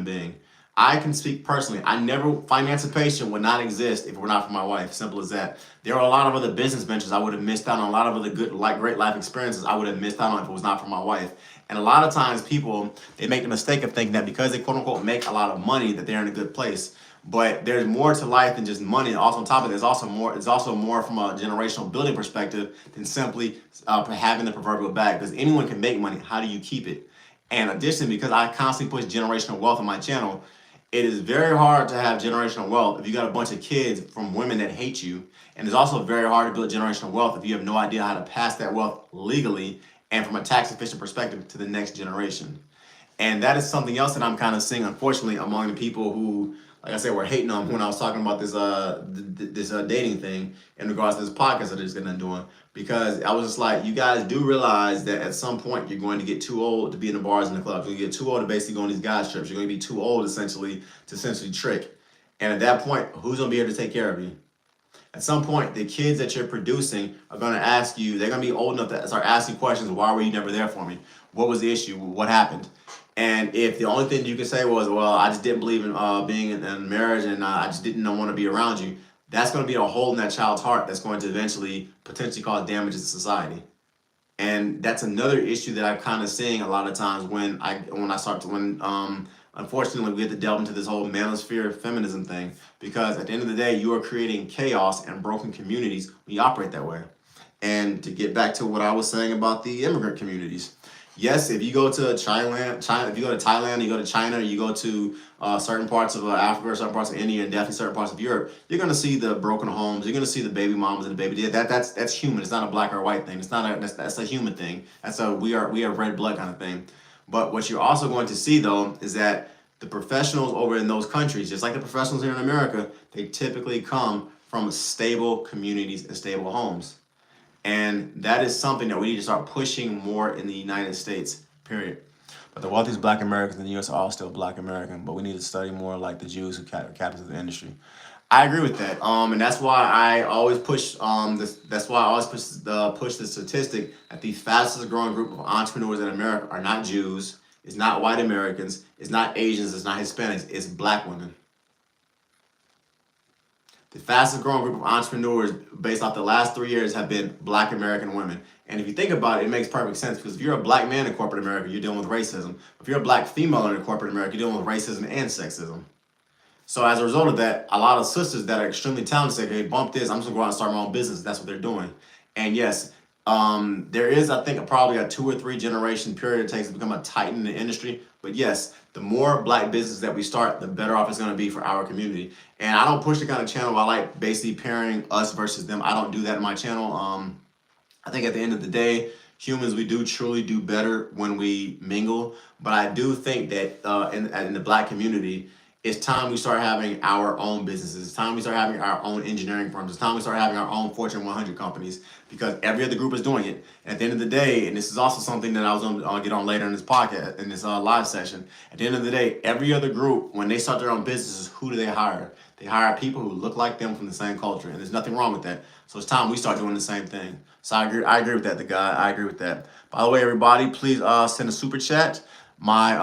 being. I can speak personally. Financipation would not exist if it were not for my wife. Simple as that. There are a lot of other business ventures I would have missed out on, a lot of other great life experiences I would have missed out on if it was not for my wife. And a lot of times people, they make the mistake of thinking that because they quote unquote make a lot of money that they're in a good place. But there's more to life than just money. And also on top of it, there's also more from a generational building perspective than simply having the proverbial bag. Because anyone can make money. How do you keep it? And additionally, because I constantly push generational wealth on my channel, it is very hard to have generational wealth if you got a bunch of kids from women that hate you. And it's also very hard to build generational wealth if you have no idea how to pass that wealth legally and from a tax efficient perspective to the next generation. And that is something else that I'm kind of seeing, unfortunately, among the people who, like I said, were hating on when I was talking about this dating thing in regards to this podcast that they're just getting doing. Because I was just like, you guys do realize that at some point you're going to get too old to be in the bars and the clubs. You're going to get too old to basically go on these guys trips. You're going to be too old essentially to trick. And at that point, who's going to be able to take care of you? At some point, the kids that you're producing are going to ask you, they're going to be old enough to start asking questions. Why were you never there for me? What was the issue? What happened? And if the only thing you can say was, well, I just didn't believe in being in marriage and I just didn't want to be around you, that's going to be a hole in that child's heart that's going to eventually potentially cause damage to society. And that's another issue that I'm kind of seeing a lot of times when unfortunately we get to delve into this whole manosphere feminism thing, because at the end of the day, you are creating chaos and broken communities when you operate that way. And to get back to what I was saying about the immigrant communities, yes, if you go to Thailand, you go to China, you go to certain parts of Africa or certain parts of India, and definitely certain parts of Europe, you're going to see the broken homes. You're going to see the baby mamas and the baby dad. That's human. It's not a black or white thing. That's a human thing. That's a we have red blood kind of thing. But what you're also going to see though is that the professionals over in those countries, just like the professionals here in America, they typically come from stable communities and stable homes. And that is something that we need to start pushing more in the United States, period. But the wealthiest black Americans in the U.S. are all still black American, but we need to study more like the Jews who captains of the industry. I agree with that. And that's why I always push push the statistic that the fastest growing group of entrepreneurs in America are not Jews, it's not white Americans, it's not Asians, it's not Hispanics, it's black women. The fastest growing group of entrepreneurs based off the last 3 years have been black American women. And if you think about it, it makes perfect sense, because if you're a black man in corporate America, you're dealing with racism. If you're a black female in corporate America, you're dealing with racism and sexism. So as a result of that, a lot of sisters that are extremely talented say, hey, bump this, I'm just gonna go out and start my own business. That's what they're doing. And yes, there is, I think, probably a 2 or 3 generation period it takes to become a titan in the industry. But yes, the more black businesses that we start, the better off it's going to be for our community. And I don't push the kind of channel where I like basically pairing us versus them. I don't do that in my channel. I think at the end of the day, humans, we do truly do better when we mingle. But I do think that in the black community, it's time we start having our own businesses. It's time we start having our own engineering firms. It's time we start having our own Fortune 100 companies, because every other group is doing it. And at the end of the day, and this is also something that I was going to get on later in this podcast, in this live session. At the end of the day, every other group, when they start their own businesses, who do they hire? They hire people who look like them from the same culture, and there's nothing wrong with that. So it's time we start doing the same thing. So I agree with that, the guy. I agree with that. By the way, everybody, please send a super chat. My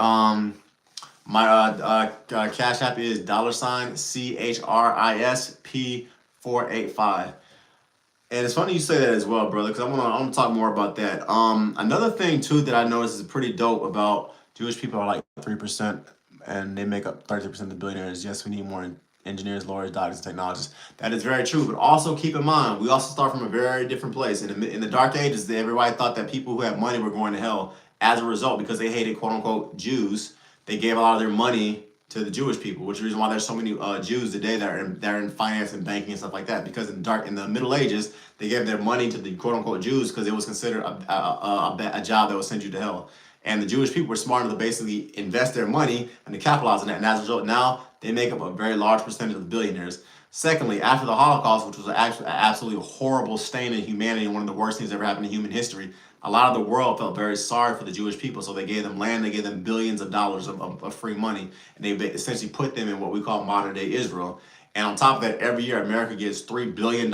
Cash App is $CHRISP485. And it's funny you say that as well, brother, because I want to talk more about that. Another thing too that I noticed is pretty dope about Jewish people are like 3%, and they make up 30% of the billionaires. Yes, we need more engineers, lawyers, doctors, and technologists. That is very true. But also keep in mind, we also start from a very different place. In the dark ages, everybody thought that people who had money were going to hell as a result, because they hated quote unquote Jews. They gave a lot of their money to the Jewish people, which is the reason why there's so many Jews today that are in finance and banking and stuff like that. Because in the Middle Ages, they gave their money to the quote unquote Jews because it was considered a job that would send you to hell. And the Jewish people were smart enough to basically invest their money and to capitalize on that. And as a result, now they make up a very large percentage of the billionaires. Secondly, after the Holocaust, which was actually an absolutely horrible stain in humanity and one of the worst things ever happened in human history, a lot of the world felt very sorry for the Jewish people. So they gave them land, they gave them billions of dollars of free money, and they essentially put them in what we call modern day Israel. And on top of that, every year America gives $3 billion,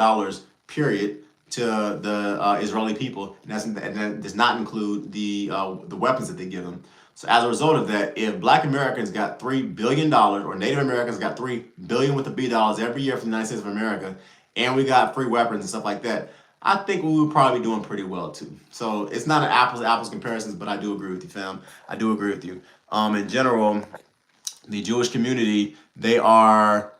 period, to the Israeli people, and that does not include the weapons that they give them. So as a result of that, if Black Americans got $3 billion, or Native Americans got $3 billion with the B dollars every year from the United States of America, and we got free weapons and stuff like that, I think we would probably be doing pretty well too. So it's not an apples to apples comparisons, but I do agree with you, fam. I do agree with you. In general, the Jewish community, they are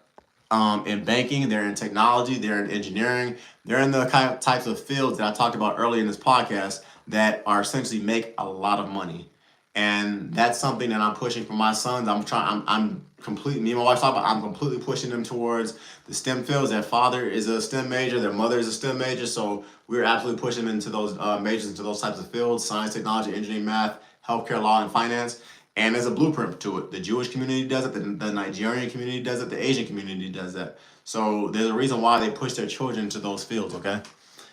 in banking, they're in technology, they're in engineering, they're in the kind of types of fields that I talked about earlier in this podcast that are essentially make a lot of money. And that's something that I'm pushing for my sons. I'm completely, me and my wife talk about, I'm completely pushing them towards the STEM fields. Their father is a STEM major, their mother is a STEM major. So we're absolutely pushing them into those majors, into those types of fields: science, technology, engineering, math, healthcare, law, and finance. And there's a blueprint to it. The Jewish community does it, the Nigerian community does it, the Asian community does that. So there's a reason why they push their children into those fields, okay?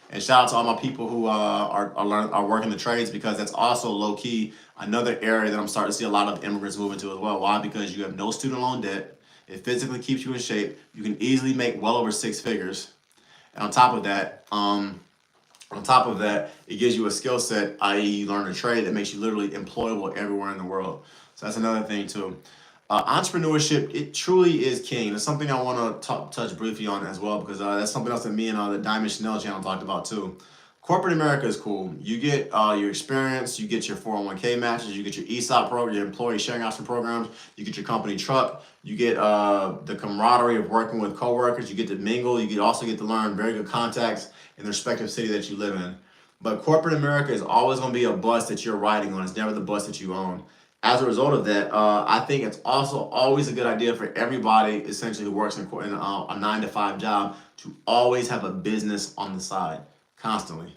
And shout out to all my people who are working the trades, because that's also low key another area that I'm starting to see a lot of immigrants move into as well. Why? Because you have no student loan debt. It physically keeps you in shape. You can easily make well over six figures. And on top of that, it gives you a skill set, i.e., you learn a trade that makes you literally employable everywhere in the world. So that's another thing too. Entrepreneurship, it truly is king. It's something I want to touch briefly on as well, because that's something else that me and the Diamond Chanel channel talked about too. Corporate America is cool. You get your experience, you get your 401k matches, you get your ESOP program, your employee sharing option programs, you get your company truck, you get the camaraderie of working with coworkers, you get to mingle, also get to learn very good contacts in the respective city that you live in. But corporate America is always going to be a bus that you're riding on. It's never the bus that you own. As a result of that, I think it's also always a good idea for everybody essentially who works in a 9-to-5 job to always have a business on the side, constantly.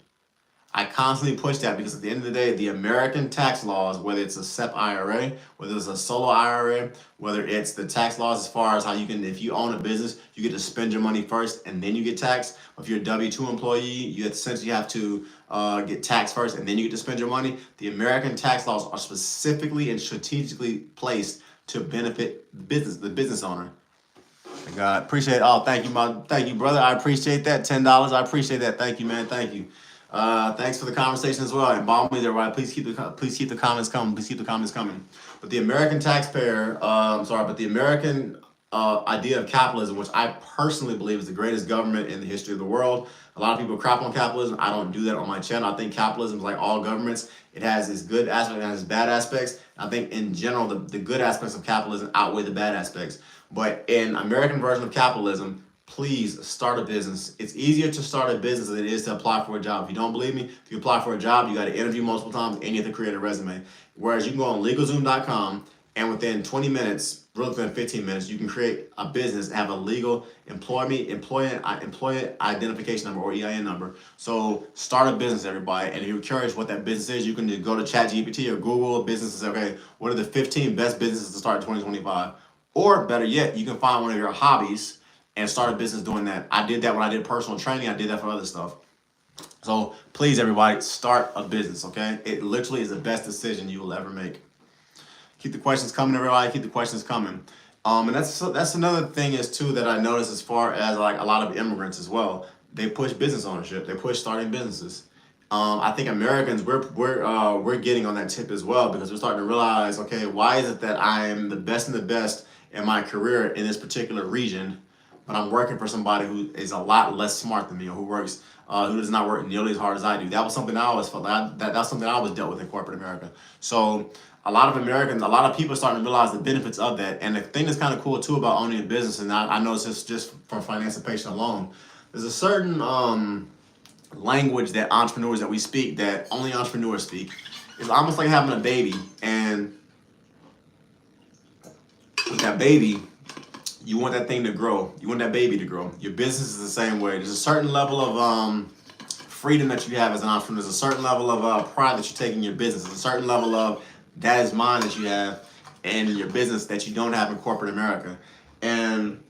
I constantly push that because at the end of the day, the American tax laws, whether it's a SEP IRA, whether it's a solo IRA, whether it's the tax laws as far as how you can, if you own a business, you get to spend your money first and then you get taxed. If you're a W-2 employee, you essentially have to get taxed first and then you get to spend your money. The American tax laws are specifically and strategically placed to benefit the business owner. God, appreciate it. Oh, thank you, brother. I appreciate that. $10. I appreciate that. Thank you, man. Thank you. Thanks for the conversation as well. And by me there, right? Please keep the comments coming. Please keep the comments coming. But the American taxpayer, the American idea of capitalism, which I personally believe is the greatest government in the history of the world. A lot of people crap on capitalism. I don't do that on my channel. I think capitalism is like all governments. It has its good aspects and its bad aspects. I think in general, the good aspects of capitalism outweigh the bad aspects. But in American version of capitalism, please start a business. It's easier to start a business than it is to apply for a job. If you don't believe me, if you apply for a job, you got to interview multiple times and you have to create a resume. Whereas you can go on LegalZoom.com and within 20 minutes, really within 15 minutes, you can create a business, have a legal employee identification number or EIN number. So start a business, everybody. And if you're curious what that business is, you can go to ChatGPT or Google a business and say, okay, what are the 15 best businesses to start in 2025? Or better yet, you can find one of your hobbies and start a business doing that. I did that when I did personal training. I did that for other stuff. So please, everybody, start a business, okay? It literally is the best decision you will ever make. Keep the questions coming, everybody. Keep the questions coming. And that's another thing is too that I noticed as far as like a lot of immigrants as well. They push business ownership. They push starting businesses. I think Americans we're getting on that tip as well, because we're starting to realize, okay, why is it that I am the best in my career in this particular region, but I'm working for somebody who is a lot less smart than me, or who does not work nearly as hard as I do. That was something I always felt that's something I always dealt with in corporate America. So a lot of people are starting to realize the benefits of that. And the thing that's kind of cool too about owning a business, and I know this just from Financipation alone, there's a certain language that entrepreneurs that we speak that only entrepreneurs speak. It's almost like having a baby, and with that baby, you want that thing to grow. You want that baby to grow. Your business is the same way. There's a certain level of freedom that you have as an entrepreneur. There's a certain level of pride that you take in your business. There's a certain level of that is mine that you have in your business that you don't have in corporate America. And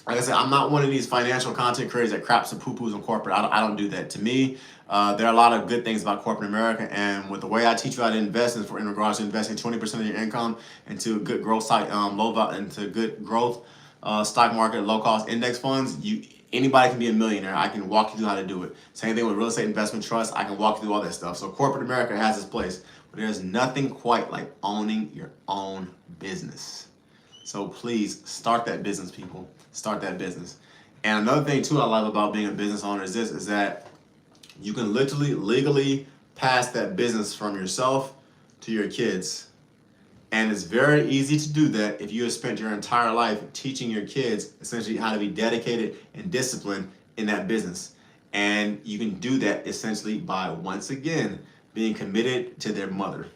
like I said, I'm not one of these financial content creators that craps and poo-poos on corporate. I don't do that. To me, there are a lot of good things about corporate America, and with the way I teach you how to invest in regards to investing 20% of your income into good growth into good growth stock market, low cost index funds, anybody can be a millionaire. I can walk you through how to do it. Same thing with real estate investment trust. I can walk you through all that stuff. So corporate America has its place, but there's nothing quite like owning your own business. So please start that business, people. Start that business. And another thing too I love about being a business owner is that you can literally legally pass that business from yourself to your kids. And it's very easy to do that if you have spent your entire life teaching your kids essentially how to be dedicated and disciplined in that business. And you can do that essentially by, once again, being committed to their mother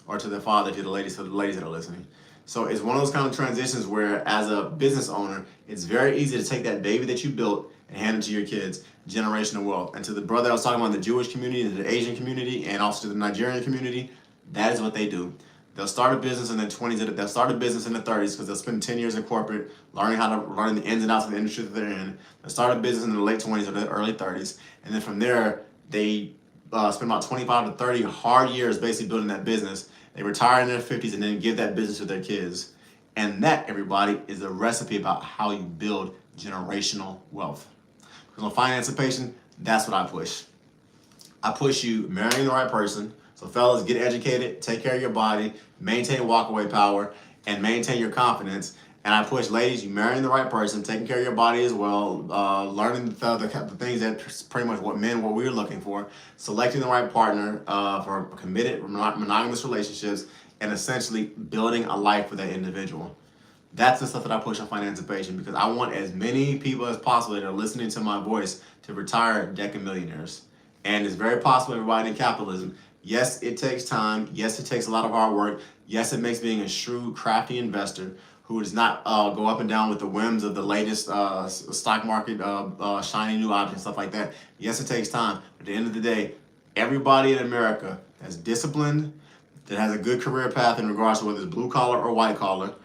or to their father, to the ladies that are listening. So it's one of those kind of transitions where, as a business owner, it's very easy to take that baby that you built and hand it to your kids, generational wealth. And to the brother I was talking about, the Jewish community, the Asian community, and also to the Nigerian community, that is what they do. They'll start a business in their 20s. They'll start a business in their 30s because they'll spend 10 years in corporate, learning the ins and outs of the industry that they're in. They'll start a business in the late 20s or the early 30s, and then from there they spend about 25 to 30 hard years basically building that business. They retire in their 50s and then give that business to their kids. And that, everybody, is a recipe about how you build generational wealth. Because on Financipation, that's what I push. I push you marrying the right person. So fellas, get educated, take care of your body, maintain walkaway power, and maintain your confidence. And I push ladies, you marrying the right person, taking care of your body as well, learning the things that pretty much what we're looking for, selecting the right partner for committed monogamous relationships, and essentially building a life for that individual. That's the stuff that I push on Financipation because I want as many people as possible that are listening to my voice to retire decamillionaires. And it's very possible, everybody, in capitalism. Yes, it takes time. Yes, it takes a lot of hard work. Yes, it makes being a shrewd, crafty investor who does not go up and down with the whims of the latest stock market, shiny new objects, stuff like that. Yes, it takes time. But at the end of the day, everybody in America that's disciplined, that has a good career path in regards to whether it's blue collar or white collar,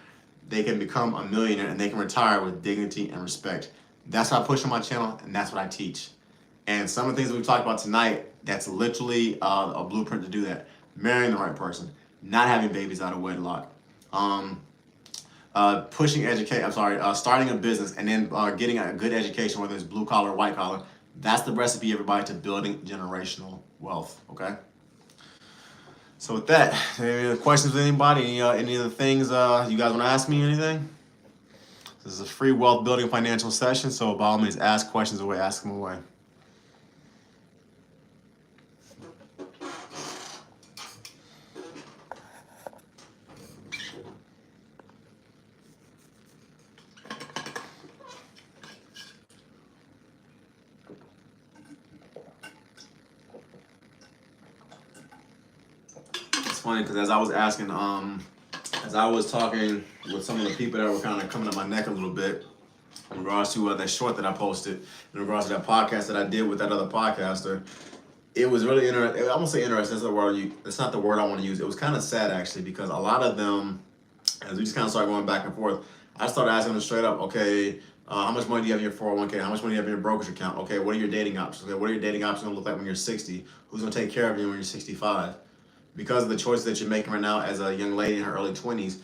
they can become a millionaire and they can retire with dignity and respect. That's what I push on my channel, and that's what I teach. And some of the things we've talked about tonight, that's literally a blueprint to do that. Marrying the right person, not having babies out of wedlock, starting a business and then getting a good education, whether it's blue collar or white collar. That's the recipe, everybody, to building generational wealth, okay? So with that, any other questions with anybody? Any other things you guys want to ask me, anything? This is a free wealth building financial session, so by all means, ask questions away, ask them away. Funny because as I was talking with some of the people that were kind of coming up my neck a little bit in regards to that short that I posted, in regards to that podcast that I did with that other podcaster, it was really interesting. I won't say interesting. That's not the word I want to use. It was kind of sad actually because a lot of them, as we just kind of started going back and forth, I started asking them straight up, okay, how much money do you have in your 401k? How much money do you have in your brokerage account? Okay, what are your dating options? Okay, what are your dating options going to look like when you're 60? Who's going to take care of you when you're 65? Because of the choices that you're making right now as a young lady in her early 20s,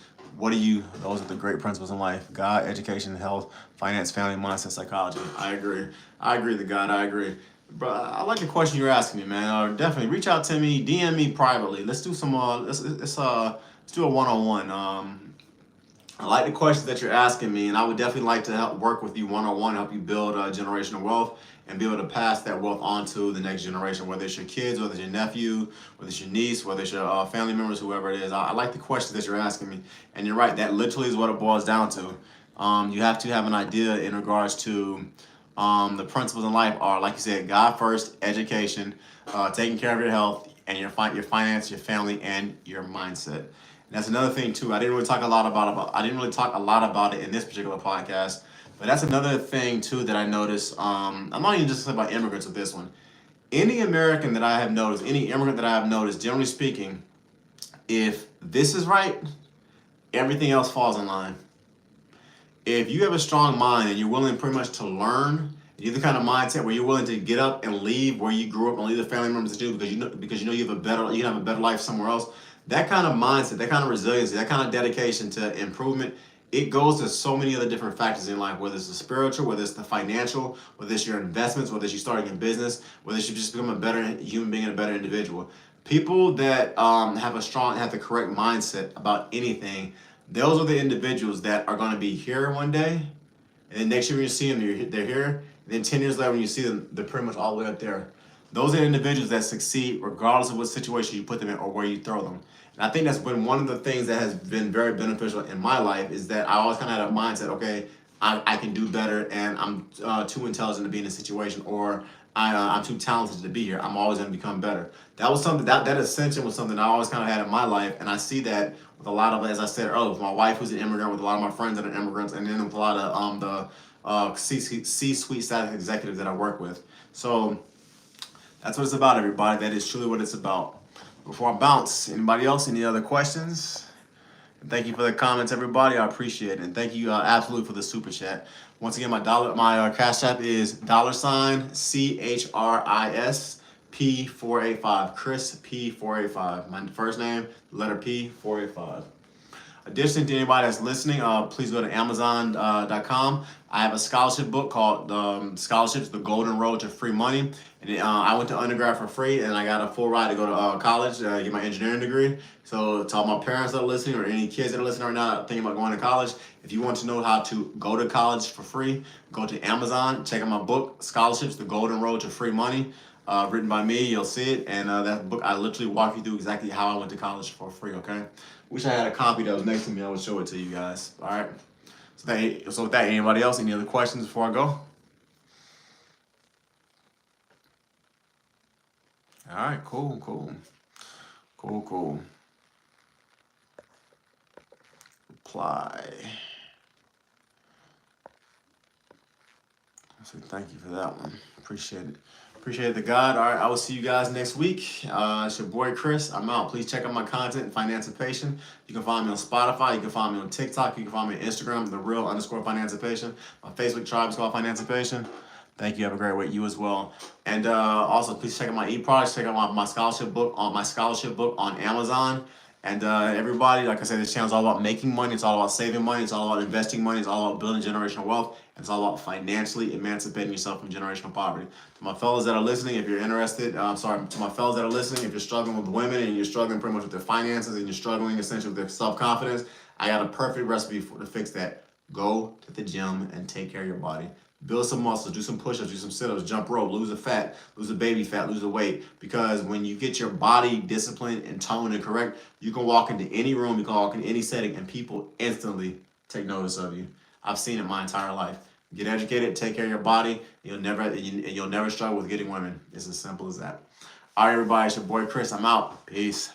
those are the great principles in life. God, education, health, finance, family, mindset, psychology. I agree. I agree. Bro, I like the question you're asking me, man. Definitely reach out to me, DM me privately. Let's do some, let's do a one-on-one. I like the questions that you're asking me, and I would definitely like to help work with you one-on-one, help you build generational wealth and be able to pass that wealth on to the next generation, whether it's your kids, whether it's your nephew, whether it's your niece, whether it's your family members, whoever it is. I like the questions that you're asking me, and you're right, that literally is what it boils down to. You have to have an idea in regards to the principles in life are, like you said, God first, education, taking care of your health, and your finance, your family, and your mindset. And that's another thing too. I didn't really talk a lot about it in this particular podcast. But that's another thing too that I noticed. I'm not even just talking about immigrants with this one. Any immigrant that I have noticed, generally speaking, if this is right, everything else falls in line. if you have a strong mind and you're willing pretty much to learn, you're the kind of mindset where you're willing to get up and leave where you grew up and leave the family members that you because you know you can have a better life somewhere else. That kind of mindset, that kind of resiliency, that kind of dedication to improvement, it goes to so many other different factors in life, whether it's the spiritual, whether it's the financial, whether it's your investments, whether it's you starting a business, whether it's you just become a better human being and a better individual. People that have the correct mindset about anything, those are the individuals that are going to be here one day, and then next year when you see them, they're here. And then 10 years later when you see them, they're pretty much all the way up there. Those are the individuals that succeed regardless of what situation you put them in or where you throw them. And I think that's been one of the things that has been very beneficial in my life is that I always kind of had a mindset, okay, I can do better and I'm too intelligent to be in a situation, or I'm too talented to be here. I'm always going to become better. That was something, that ascension was something I always kind of had in my life. And I see that with a lot of, as I said earlier, with my wife who's an immigrant, with a lot of my friends that are immigrants, and then with a lot of the C-suite status executives that I work with. So that's what it's about, everybody. That is truly what it's about. Before I bounce, anybody else, any other questions? And thank you for the comments, everybody. I appreciate it. And thank you absolutely for the super chat. Once again, my Cash App is $CHRIS P485. Chris P485. My first name, letter P 485. Additionally, to anybody that's listening, please go to Amazon.com. I have a scholarship book called Scholarships, The Golden Road to Free Money. And I went to undergrad for free, and I got a full ride to go to college, get my engineering degree. So to all my parents that are listening, or any kids that are listening right now thinking about going to college, if you want to know how to go to college for free, go to Amazon, check out my book, Scholarships, The Golden Road to Free Money. Written by me, you'll see it. And that book, I literally walk you through exactly how I went to college for free, okay? Wish I had a copy that was next to me. I would show it to you guys. All right. So with that, anybody else? Any other questions before I go? All right. Cool. Reply. So thank you for that one. Appreciate it. Appreciate the God. All right, I will see you guys next week. It's your boy Chris. I'm out. Please check out my content and Financipation. You can find me on Spotify. You can find me on TikTok. You can find me on Instagram, _Financipation. My Facebook tribe is called Financipation. Thank you. Have a great week. You as well. And also, please check out my e-products. Check out my scholarship book on Amazon. And everybody, like I said, this channel is all about making money. It's all about saving money. It's all about investing money. It's all about building generational wealth. And it's all about financially emancipating yourself from generational poverty. To my fellas that are listening, if you're interested, to my fellas that are listening, if you're struggling with women and you're struggling pretty much with their finances and you're struggling essentially with their self-confidence, I got a perfect recipe to fix that. Go to the gym and take care of your body. Build some muscles, do some push-ups, do some sit-ups, jump rope, lose the fat, lose the baby fat, lose the weight. Because when you get your body disciplined and toned and correct, you can walk into any room, you can walk in any setting, and people instantly take notice of you. I've seen it my entire life. Get educated, take care of your body, you'll never struggle with getting women. It's as simple as that. All right, everybody, it's your boy Chris. I'm out. Peace.